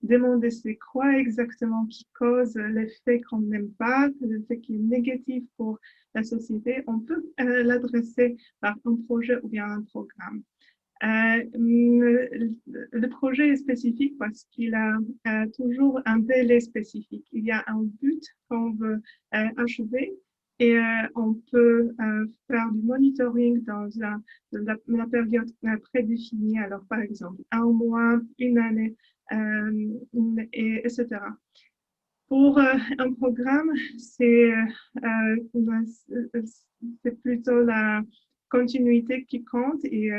demandé c'est quoi exactement qui cause l'effet qu'on n'aime pas, l'effet qui est négatif pour la société, on peut l'adresser par un projet ou bien un programme. Le projet est spécifique parce qu'il a toujours un délai spécifique. Il y a un but qu'on veut achever et on peut faire du monitoring dans la période prédéfinie. Alors, par exemple, un mois, une année, etc. Pour un programme, c'est plutôt la continuité qui compte et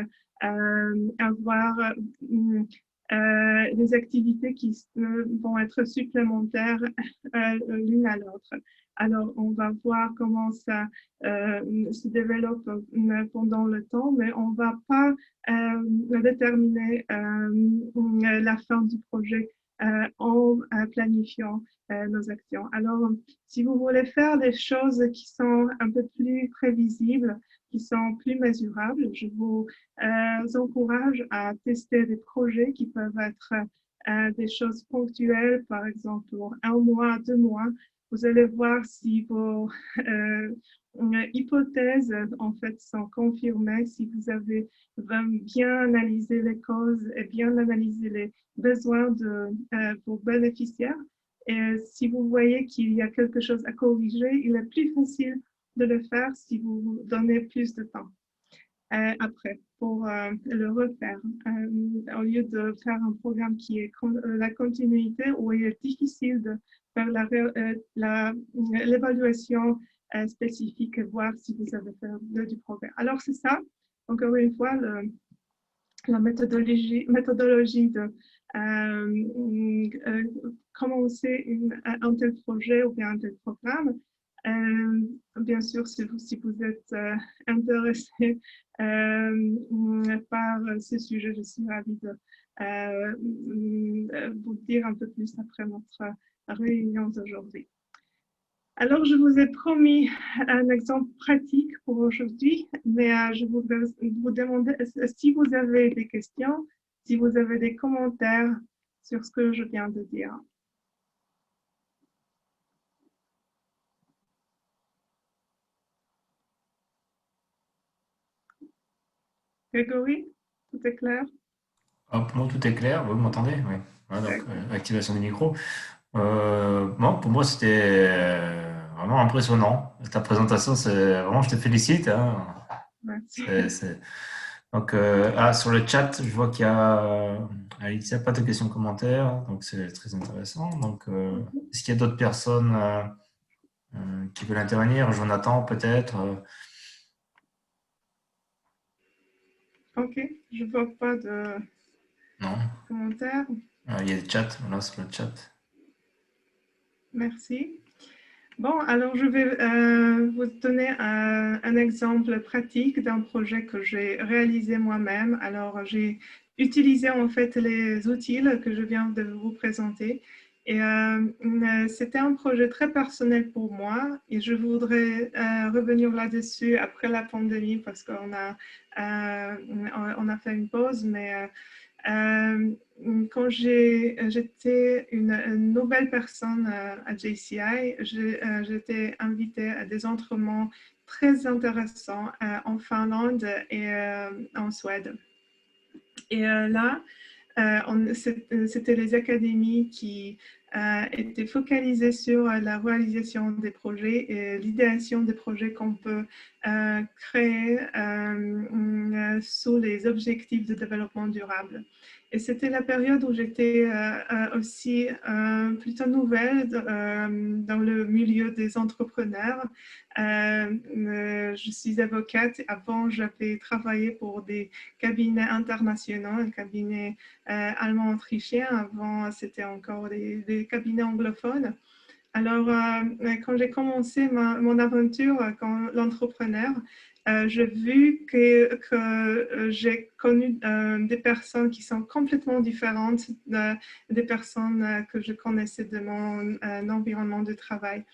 avoir des activités qui vont être supplémentaires l'une à l'autre. Alors, on va voir comment ça se développe pendant le temps, mais on ne va pas déterminer la fin du projet en planifiant nos actions. Alors, si vous voulez faire des choses qui sont un peu plus prévisibles, qui sont plus mesurables, je vous encourage à tester des projets qui peuvent être des choses ponctuelles, par exemple pour un mois, 2 mois. Vous allez voir si vos hypothèses en fait sont confirmées, si vous avez bien analysé les causes et bien analysé les besoins de vos bénéficiaires. Et si vous voyez qu'il y a quelque chose à corriger, il est plus facile de le faire si vous vous donnez plus de temps après pour le refaire. Au lieu de faire un programme qui est la continuité où il est difficile de faire l'évaluation spécifique et voir si vous avez fait du progrès. Alors c'est ça, encore une fois, la méthodologie de commencer un tel projet ou bien un tel programme. Bien sûr, si vous êtes intéressé par ce sujet, je suis ravie de vous dire un peu plus après notre réunion d'aujourd'hui. Alors, je vous ai promis un exemple pratique pour aujourd'hui, mais je voudrais vous demander si vous avez des questions, si vous avez des commentaires sur ce que je viens de dire. Grégory, tout est clair? Pour moi, tout est clair. Vous m'entendez? Oui. Voilà, donc, activation du micro. Bon, pour moi, c'était vraiment impressionnant. Ta présentation, c'est vraiment, je te félicite, hein. Merci. Donc, sur le chat, je vois qu'il y a Alicia, pas de questions, commentaires, donc c'est très intéressant. Donc, est-ce qu'il y a d'autres personnes qui veulent intervenir? Jonathan, peut-être? Ok, je ne vois pas de Non. commentaires. Il y a le chat, voilà, sur le chat. Merci. Bon, alors je vais vous donner un exemple pratique d'un projet que j'ai réalisé moi-même. Alors, j'ai utilisé en fait les outils que je viens de vous présenter. Et c'était un projet très personnel pour moi et je voudrais revenir là-dessus après la pandémie parce qu'on a fait une pause, mais quand j'étais une nouvelle personne à JCI, j'étais invitée à des entraînements très intéressants en Finlande et en Suède. Et là, c'était les académies qui étaient focalisées sur la réalisation des projets et l'idéation des projets qu'on peut créer sous les objectifs de développement durable. Et c'était la période où j'étais aussi plutôt nouvelle dans le milieu des entrepreneurs. Je suis avocate. Avant, j'avais travaillé pour des cabinets internationaux, un cabinet allemand-autrichien. Avant, c'était encore des cabinets anglophones. Alors, quand j'ai commencé mon aventure comme l'entrepreneur, j'ai vu que j'ai connu des personnes qui sont complètement différentes des personnes que je connaissais de mon environnement de travail.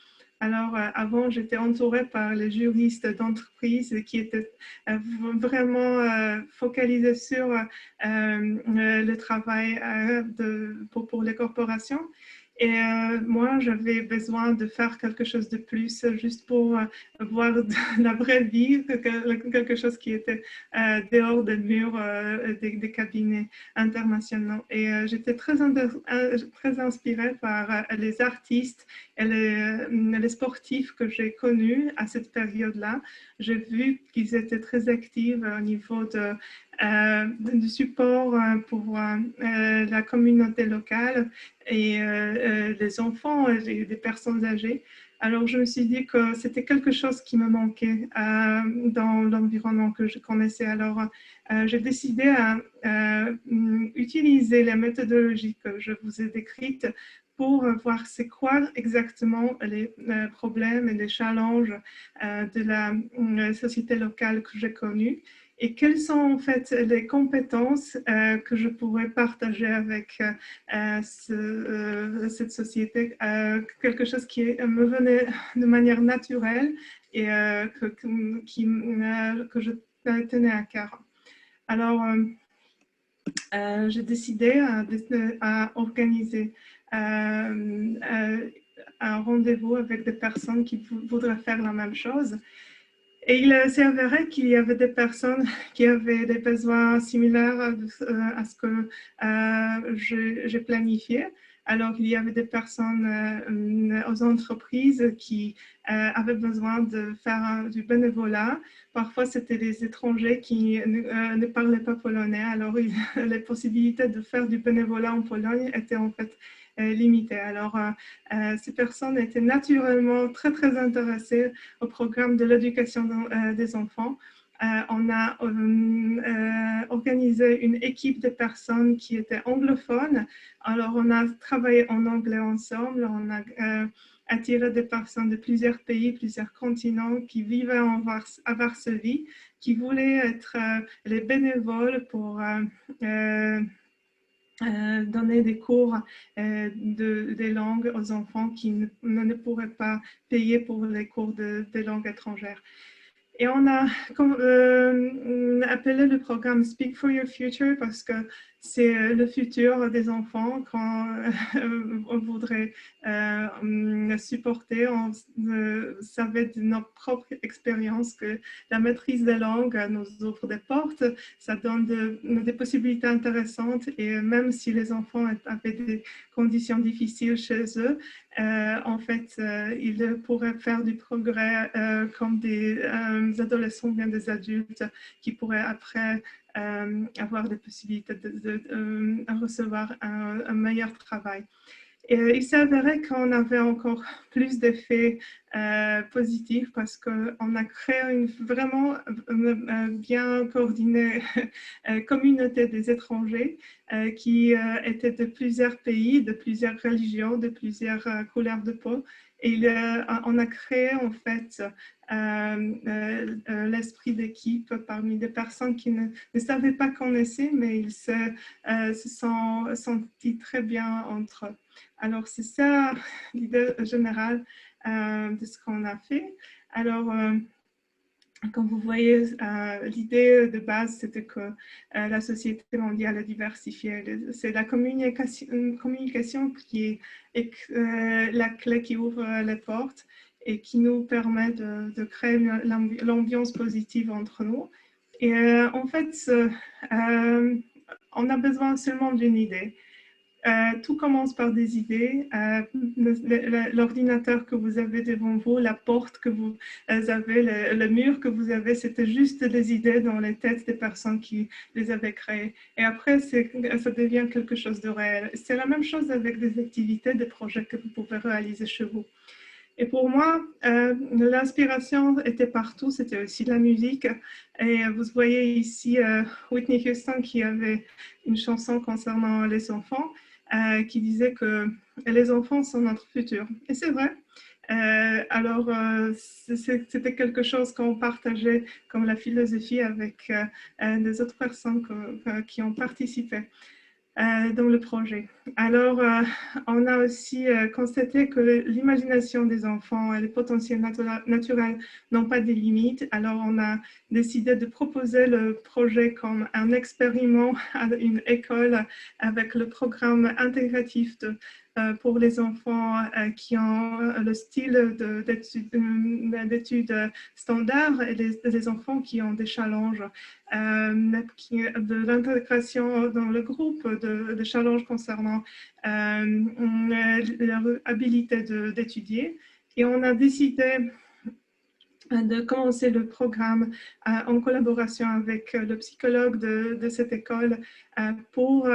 Alors, avant, j'étais entourée par les juristes d'entreprise qui étaient vraiment focalisés sur le travail pour les corporations. Et moi, j'avais besoin de faire quelque chose de plus, juste pour voir la vraie vie, quelque chose qui était dehors des murs des cabinets internationaux. Et j'étais très inspirée par les artistes et les sportifs que j'ai connus à cette période-là. J'ai vu qu'ils étaient très actifs au niveau du support pour la communauté locale et les enfants et des personnes âgées. Alors, je me suis dit que c'était quelque chose qui me manquait dans l'environnement que je connaissais. Alors, j'ai décidé à utiliser les méthodologies que je vous ai décrites pour voir c'est quoi exactement les problèmes et les challenges de la société locale que j'ai connue. Et quelles sont en fait les compétences que je pourrais partager avec cette société, quelque chose qui me venait de manière naturelle et que je tenais à cœur. Alors, j'ai décidé à organiser un rendez-vous avec des personnes qui voudraient faire la même chose. Et il s'est avéré qu'il y avait des personnes qui avaient des besoins similaires à ce que j'ai planifié. Alors, il y avait des personnes aux entreprises qui avaient besoin de faire du bénévolat. Parfois, c'était des étrangers qui ne parlaient pas polonais. Alors, les possibilités de faire du bénévolat en Pologne étaient en fait limitées. Alors, ces personnes étaient naturellement très, très intéressées au programme de l'éducation des enfants. On a organisé une équipe de personnes qui étaient anglophones. Alors, on a travaillé en anglais ensemble. On a attiré des personnes de plusieurs pays, plusieurs continents qui vivaient à Varsovie, qui voulaient être les bénévoles pour donner des cours des langues aux enfants qui ne pourraient pas payer pour les cours des langues étrangères. Et on a appelé le programme Speak for Your Future parce que c'est le futur des enfants quand on voudrait supporter. On savait de notre propre expérience que la maîtrise des langues nous ouvre des portes, ça donne des possibilités intéressantes et même si les enfants avaient des conditions difficiles chez eux, en fait, ils pourraient faire du progrès comme des adolescents ou bien des adultes qui pourraient après avoir des possibilités de recevoir un meilleur travail. Et il s'est avéré qu'on avait encore plus d'effets positifs parce qu'on a créé une vraiment bien coordonnée communauté des étrangers qui étaient de plusieurs pays, de plusieurs religions, de plusieurs couleurs de peau. Et on a créé en fait l'esprit d'équipe parmi des personnes qui ne savaient pas connaître, mais ils se sont sentis très bien entre eux. Alors, c'est ça l'idée générale de ce qu'on a fait. Alors, comme vous voyez, l'idée de base, c'était que la société mondiale est diversifiée. C'est la communication qui est la clé qui ouvre les portes et qui nous permet de créer l'ambiance positive entre nous. Et en fait, on a besoin seulement d'une idée. Tout commence par des idées. L'ordinateur que vous avez devant vous, la porte que vous avez, le mur que vous avez, c'était juste des idées dans les têtes des personnes qui les avaient créées. Et après, ça devient quelque chose de réel. C'est la même chose avec des activités, des projets que vous pouvez réaliser chez vous. Et pour moi, l'inspiration était partout, c'était aussi la musique. Et vous voyez ici Whitney Houston qui avait une chanson concernant les enfants. qui disait que les enfants sont notre futur. Et c'est vrai. Alors, c'était quelque chose qu'on partageait comme la philosophie avec des autres personnes qui ont participé dans le projet. Alors, on a aussi constaté que l'imagination des enfants et les potentiels naturels n'ont pas de limites. Alors, on a décidé de proposer le projet comme un expériment à une école avec le programme intégratif pour les enfants qui ont le style d'études standard et les enfants qui ont des challenges de l'intégration dans le groupe, de challenges concernant leur habilité d'étudier. Et on a décidé de commencer le programme en collaboration avec le psychologue de cette école pour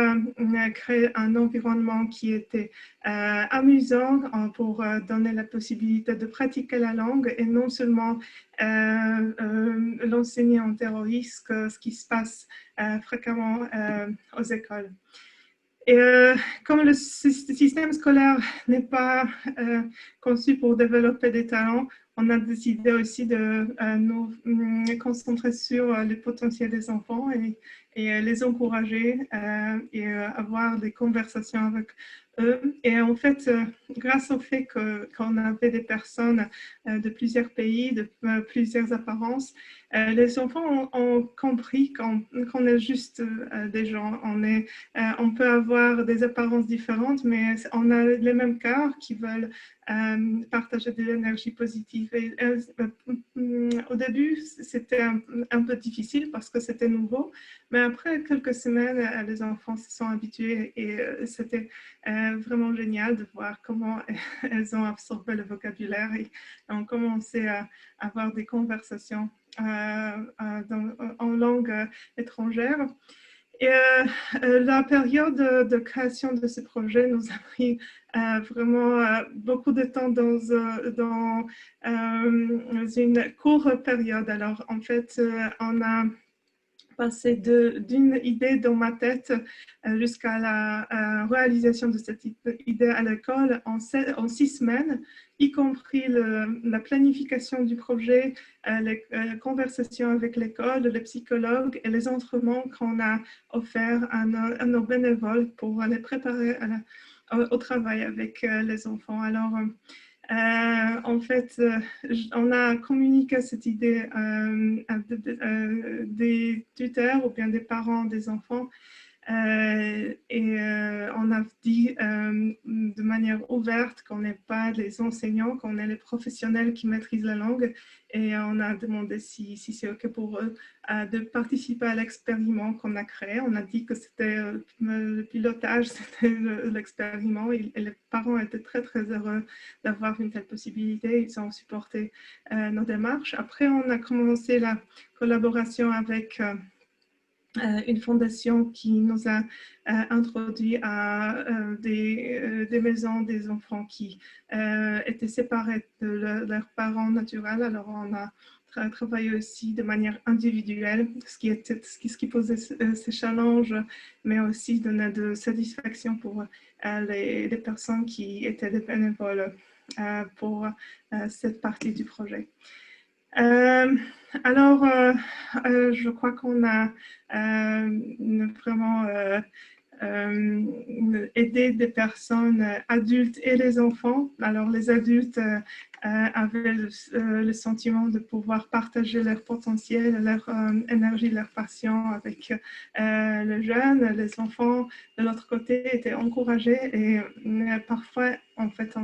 créer un environnement qui était amusant pour donner la possibilité de pratiquer la langue et non seulement l'enseigner en terroriste, ce qui se passe fréquemment aux écoles. Et comme le système scolaire n'est pas conçu pour développer des talents, on a décidé aussi de nous concentrer sur le potentiel des enfants et les encourager et avoir des conversations avec eux. Et en fait, grâce au fait qu'on avait des personnes de plusieurs pays, de plusieurs apparences, les enfants ont compris qu'on est juste des gens. On peut avoir des apparences différentes, mais on a les mêmes cœurs qui veulent partager de l'énergie positive. Et, au début, c'était un peu difficile parce que c'était nouveau, mais après quelques semaines, les enfants se sont habitués et c'était vraiment génial de voir comment elles ont absorbé le vocabulaire et ont commencé à avoir des conversations en langue étrangère. Et la période de création de ce projet nous a pris vraiment beaucoup de temps dans une courte période. Alors, en fait, on a passé d'une idée dans ma tête jusqu'à la réalisation de cette idée à l'école en 6 semaines, y compris la planification du projet, les conversations avec l'école, les psychologues et les entraînements qu'on a offerts à nos bénévoles pour les préparer au travail avec les enfants. Alors, en fait, on a communiqué cette idée à des tuteurs ou bien des parents des enfants et on a dit de manière ouverte qu'on n'est pas les enseignants, qu'on est les professionnels qui maîtrisent la langue et on a demandé si c'est OK pour eux de participer à l'expériment qu'on a créé. On a dit que c'était le pilotage, c'était l'expériment et les parents étaient très très heureux d'avoir une telle possibilité. Ils ont supporté nos démarches. Après, on a commencé la collaboration avec une fondation qui nous a introduit à des maisons des enfants qui étaient séparés de leurs parents naturels. Alors, on a travaillé aussi de manière individuelle, ce qui posait ces challenges, mais aussi donnait de satisfaction pour les personnes qui étaient des bénévoles pour cette partie du projet. Alors, je crois qu'on a vraiment aider des personnes adultes et les enfants. Alors, les adultes avaient le sentiment de pouvoir partager leur potentiel, leur énergie, leur passion avec les jeunes. Les enfants, de l'autre côté, étaient encouragés et parfois, en fait,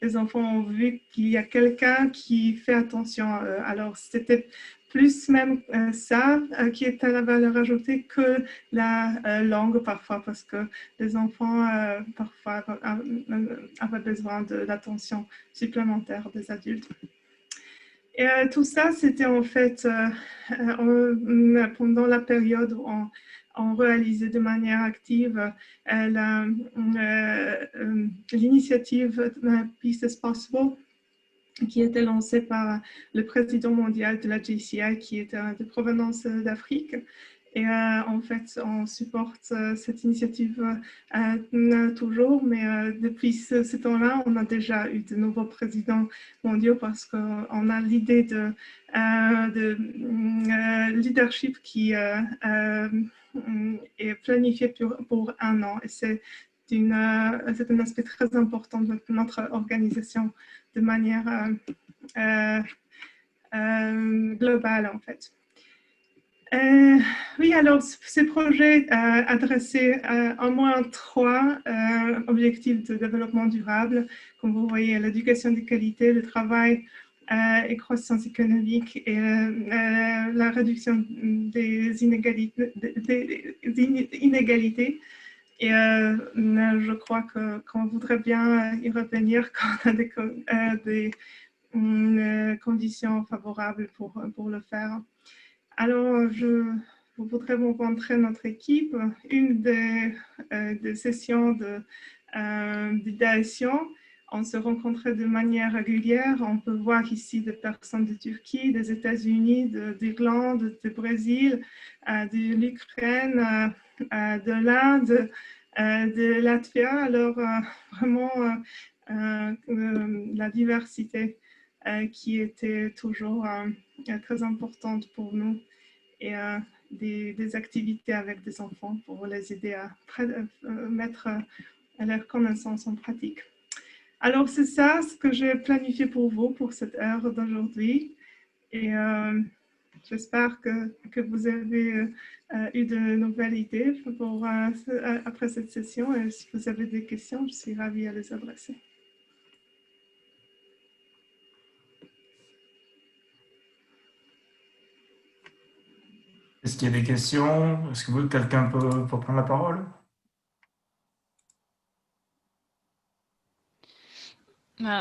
les enfants ont vu qu'il y a quelqu'un qui fait attention à eux. Alors, c'était plus même ça qui est à la valeur ajoutée que la langue parfois, parce que les enfants parfois avaient besoin de l'attention supplémentaire des adultes. Et tout ça, c'était en fait pendant la période où on réalisait de manière active l'initiative Peace is Possible, qui était lancée par le président mondial de la JCI, qui était de provenance d'Afrique. Et en fait, on supporte cette initiative toujours, mais depuis ce temps-là, on a déjà eu de nouveaux présidents mondiaux parce qu'on a l'idée de leadership qui est planifié pour un an. Et c'est un aspect très important de notre organisation de manière globale, en fait. Oui, alors ces projets adressaient au moins 3 objectifs de développement durable. Comme vous voyez, l'éducation de qualité, le travail et croissance économique et la réduction des inégalités. Et je crois qu'on voudrait bien y revenir quand on a des conditions favorables pour le faire. Alors, je voudrais vous montrer notre équipe. Une des sessions d'idéation, on se rencontrait de manière régulière. On peut voir ici des personnes de Turquie, des États-Unis, d'Irlande, du Brésil, de l'Ukraine, de l'Inde, de Latvia. Alors, vraiment, la diversité qui était toujours très importante pour nous et des activités avec des enfants pour les aider à mettre leurs connaissances en pratique. Alors, c'est ça ce que j'ai planifié pour vous pour cette heure d'aujourd'hui. Et j'espère que vous avez eu de nouvelles idées après cette session. Et si vous avez des questions, je suis ravie à les adresser. Est-ce qu'il y a des questions? Est-ce que quelqu'un peut prendre la parole?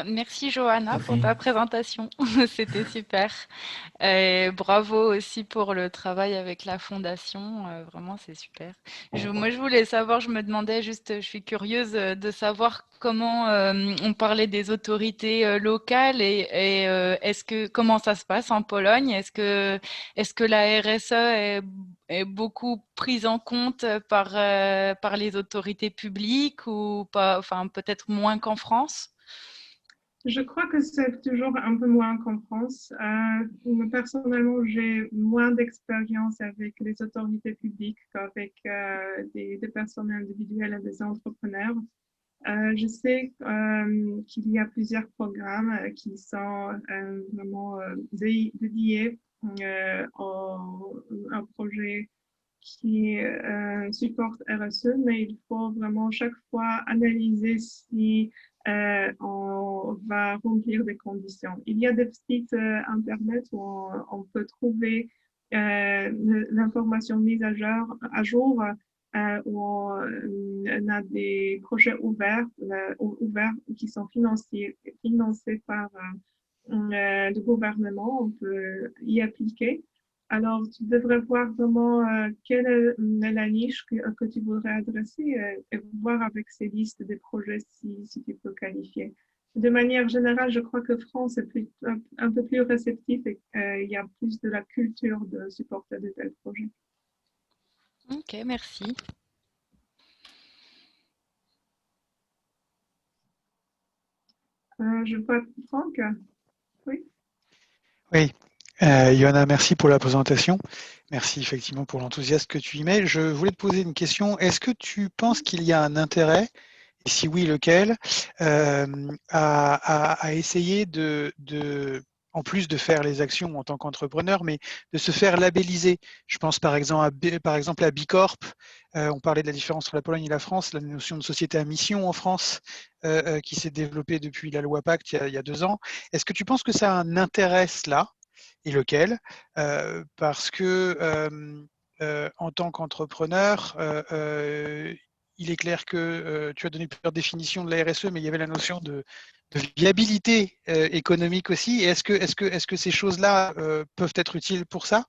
Merci Johanna pour Sophie. ta présentation, c'était super. Et bravo aussi pour le travail avec la fondation, vraiment c'est super. Moi je voulais savoir, je me demandais juste, je suis curieuse de savoir comment on parlait des autorités locales et comment ça se passe en Pologne? Est-ce que la RSE est beaucoup prise en compte par les autorités publiques ou pas, enfin peut-être moins qu'en France? Je crois que c'est toujours un peu moins qu'en France. Personnellement, j'ai moins d'expérience avec les autorités publiques qu'avec des personnes individuelles et des entrepreneurs. Je sais qu'il y a plusieurs programmes qui sont vraiment dédiés au projet qui supporte RSE, mais il faut vraiment chaque fois analyser si on va remplir des conditions. Il y a des sites Internet où on peut trouver l'information mise à jour où on a des projets ouverts qui sont financés par le gouvernement. On peut y appliquer. Alors, tu devrais voir vraiment quelle est la niche que tu voudrais adresser et voir avec ces listes des projets si tu peux qualifier. De manière générale, je crois que France est un peu plus réceptif et il y a plus de la culture de supporter de tels projets. Ok, merci. Je vois Franck. Oui. Oui, Johanna, merci pour la présentation. Merci effectivement pour l'enthousiasme que tu y mets. Je voulais te poser une question. Est-ce que tu penses qu'il y a un intérêt, et si oui, lequel, à essayer en plus de faire les actions en tant qu'entrepreneur, mais de se faire labelliser? Je pense par exemple à Bicorp. On parlait de la différence entre la Pologne et la France, la notion de société à mission en France, qui s'est développée depuis la loi Pacte il y a 2 ans. Est-ce que tu penses que ça a un intérêt, cela, et lequel? Parce que en tant qu'entrepreneur, il est clair que tu as donné plusieurs définitions de la RSE, mais il y avait la notion de viabilité économique aussi. Est-ce que ces choses-là peuvent être utiles pour ça?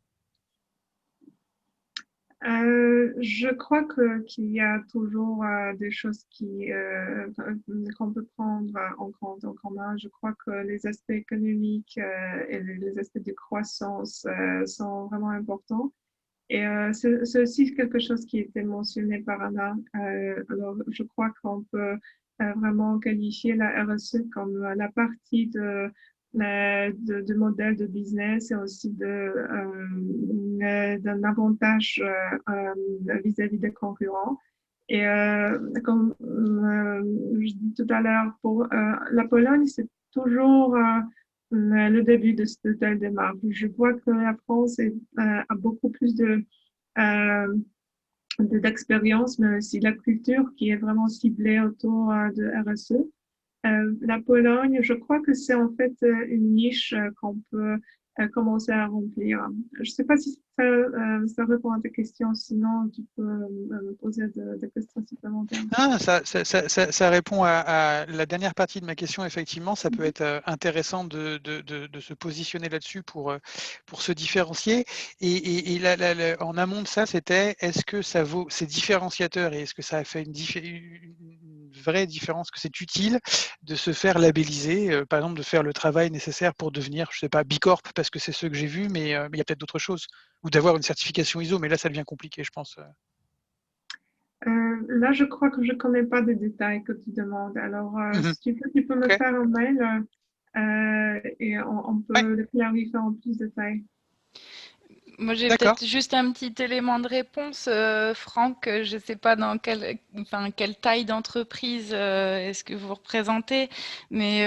Je crois qu'il y a toujours des choses qu'on peut prendre en compte en commun. Je crois que les aspects économiques et les aspects de croissance sont vraiment importants. Et c'est aussi quelque chose qui était mentionné par Anna. Alors, je crois qu'on peut vraiment qualifier la RSE comme la partie de modèle de business et aussi d'un avantage vis-à-vis des concurrents. Et comme je dis tout à l'heure, pour la Pologne, c'est toujours le début de cette telle démarche. Je vois que la France a beaucoup plus euh, d'expérience, mais aussi la culture qui est vraiment ciblée autour de RSE. La Pologne, je crois que c'est en fait une niche qu'on peut commencer à remplir. Je ne sais pas si ça répond à ta question, sinon tu peux me poser des questions supplémentaires. Ah, ça répond à la dernière partie de ma question. Effectivement, ça peut être intéressant de se positionner là-dessus pour se différencier. Et en amont de ça, c'était est-ce que ça vaut, c'est différenciateur et est-ce que ça a fait une vraie différence, que c'est utile de se faire labelliser, par exemple de faire le travail nécessaire pour devenir, je sais pas, Bicorp, parce que c'est ce que j'ai vu, mais il y a peut-être d'autres choses, ou d'avoir une certification ISO, mais là ça devient compliqué, je pense. Là, je crois que je ne connais pas des détails que tu demandes. Alors, si tu peux me Ok. faire un mail et on peut Ouais. le clarifier en plus de détails. Moi, j'ai D'accord. peut-être juste un petit élément de réponse, Franck. Je ne sais pas dans quelle taille d'entreprise est-ce que vous représentez, mais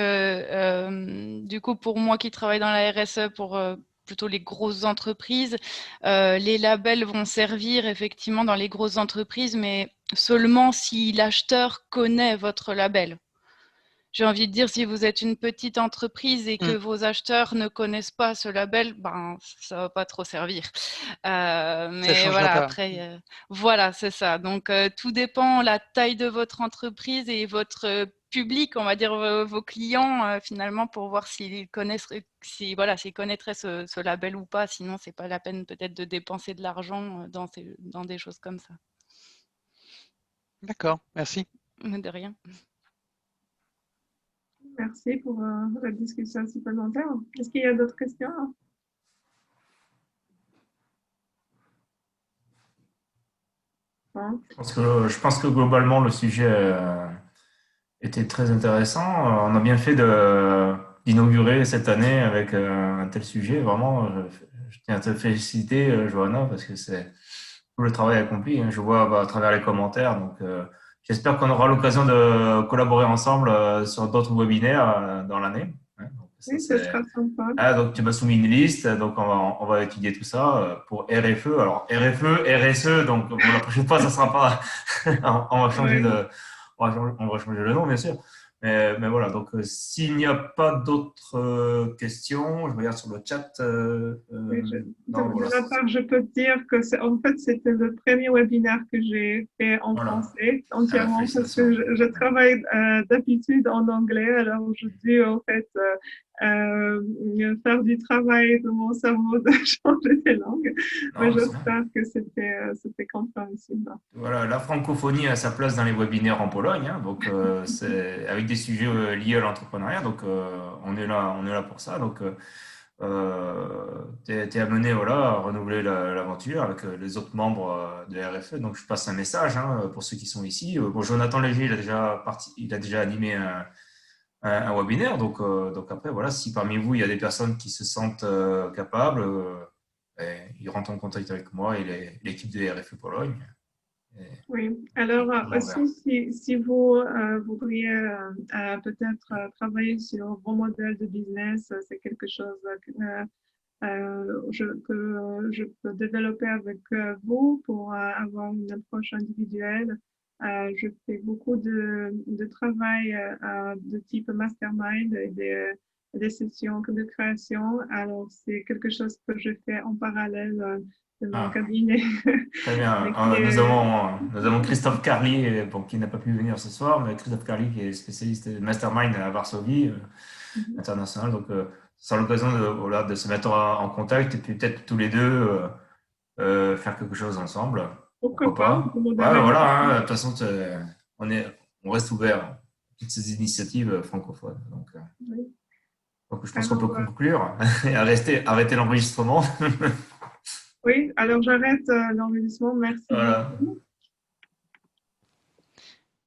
du coup, pour moi qui travaille dans la RSE, pour plutôt les grosses entreprises, les labels vont servir effectivement dans les grosses entreprises, mais seulement si l'acheteur connaît votre label. J'ai envie de dire, si vous êtes une petite entreprise et que vos acheteurs ne connaissent pas ce label, ben, ça ne va pas trop servir. Mais changera voilà, pas. après, voilà, c'est ça. Donc, tout dépend la taille de votre entreprise et votre public, on va dire vos clients, finalement, pour voir s'ils connaissent, s'ils connaîtraient ce label ou pas. Sinon, c'est pas la peine peut-être de dépenser de l'argent dans des choses comme ça. D'accord, merci. De rien. Merci pour la discussion supplémentaire. Est-ce qu'il y a d'autres questions? Bon. Je pense que globalement, le sujet était très intéressant. On a bien fait d'inaugurer cette année avec un tel sujet. Vraiment, je tiens à te féliciter, Johanna, parce que c'est tout le travail accompli. Je vois à travers les commentaires. Donc, j'espère qu'on aura l'occasion de collaborer ensemble sur d'autres webinaires dans l'année. Donc, Oui, ce sera sympa. donc, tu m'as soumis une liste. Donc, on va étudier tout ça pour RFE. Alors, RFE, RSE. Donc, bon, la prochaine fois, ça sera pas. On va changer on va changer le nom, bien sûr. Mais voilà, donc s'il n'y a pas d'autres questions, je regarde sur le chat. Oui, Non, de voilà. ma part, je peux te dire que en fait, c'était le premier webinaire que j'ai fait en français entièrement parce que je travaille d'habitude en anglais, alors je dû en fait faire du travail de mon cerveau de changer de langue. Mais j'espère que c'était compréhensible. Voilà, la francophonie a sa place dans les webinaires en Pologne, hein, donc c'est avec des sujets liés à l'entrepreneuriat, donc on est là pour ça. Donc t'es amené à renouveler l'aventure avec les autres membres de RFE. Donc je passe un message pour ceux qui sont ici. Bon, Jonathan Léger, il a déjà animé un webinaire. Donc après, voilà, si parmi vous il y a des personnes qui se sentent capables, ils rentrent en contact avec moi et l'équipe de RFE Pologne. Oui, alors aussi, si vous voudriez peut-être travailler sur vos modèles de business, c'est quelque chose que je peux développer avec vous pour avoir une approche individuelle. Je fais beaucoup de travail de type mastermind et des sessions de création. Alors, c'est quelque chose que je fais en parallèle de mon cabinet. Très bien. Nous avons Christophe Carly, qui n'a pas pu venir ce soir, mais Christophe Carly qui est spécialiste mastermind à Varsovie international. Donc, c'est l'occasion de se mettre en contact et puis peut-être tous les deux faire quelque chose ensemble. Pourquoi pas? Voilà, de toute façon, on reste ouvert à toutes ces initiatives francophones. Donc, je pense qu'on peut conclure et arrêter l'enregistrement. Oui, alors j'arrête l'enregistrement. Merci Voilà. beaucoup.